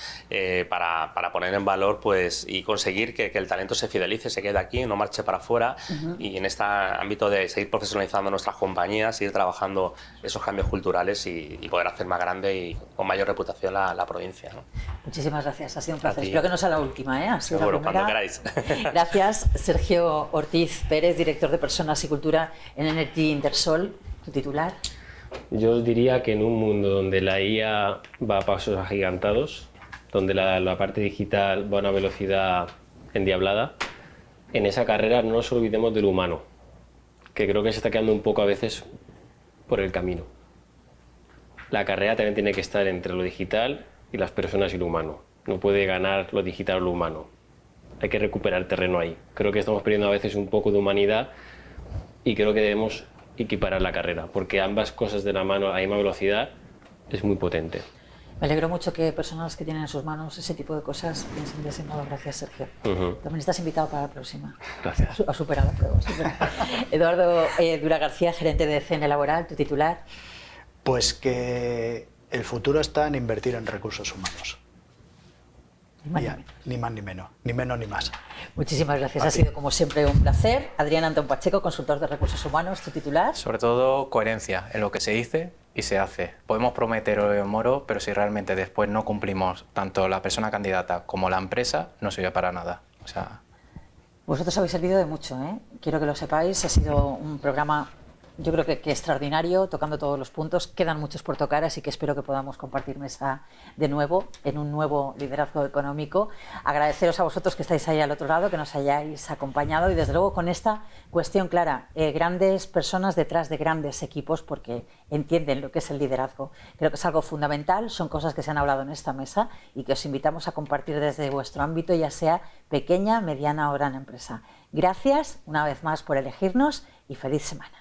Para poner en valor pues, y conseguir que el talento se fidelice, se quede aquí, no marche para afuera, y en este ámbito de seguir profesionalizando nuestras compañías, seguir trabajando esos cambios culturales y poder hacer más grande y con mayor reputación la provincia, ¿no? Muchísimas gracias, ha sido un placer. Espero que no sea la última, ¿eh? Ha sido seguro, la primera. cuando queráis. Gracias, Sergio Ortiz Pérez, director de Personas y Cultura en Energy Intersol. ¿Tu titular? Yo os diría que en un mundo donde la IA va a pasos agigantados, donde la parte digital va a una velocidad endiablada, en esa carrera no nos olvidemos del humano, que creo que se está quedando un poco a veces por el camino. La carrera también tiene que estar entre lo digital y las personas y lo humano. No puede ganar lo digital o lo humano. Hay que recuperar terreno ahí. Creo que estamos perdiendo a veces un poco de humanidad y creo que debemos equiparar la carrera, porque ambas cosas de la mano a la misma velocidad es muy potente. Me alegro mucho que personas que tienen en sus manos ese tipo de cosas piensen de ese modo. Gracias, Sergio. También estás invitado para la próxima. Gracias. Ha superado la prueba. Eduardo Dura García, gerente de CN Laboral, tu titular. Pues que el futuro está en invertir en recursos humanos. Ni más ni menos, ni menos ni más. Muchísimas gracias, ha sido como siempre un placer. Adrián Antón Pacheco, consultor de recursos humanos, tu titular. Sobre todo coherencia en lo que se dice y se hace. Podemos prometer oro y moro, pero si realmente después no cumplimos tanto la persona candidata como la empresa, no sirve para nada. O sea... Vosotros habéis servido de mucho, ¿eh? Quiero que lo sepáis, ha sido un programa... Yo creo que extraordinario, tocando todos los puntos. Quedan muchos por tocar, así que espero que podamos compartir mesa de nuevo en un nuevo liderazgo económico. Agradeceros a vosotros que estáis ahí al otro lado, que nos hayáis acompañado y desde luego con esta cuestión clara, grandes personas detrás de grandes equipos porque entienden lo que es el liderazgo. Creo que es algo fundamental, son cosas que se han hablado en esta mesa y que os invitamos a compartir desde vuestro ámbito, ya sea pequeña, mediana o gran empresa. Gracias una vez más por elegirnos y feliz semana.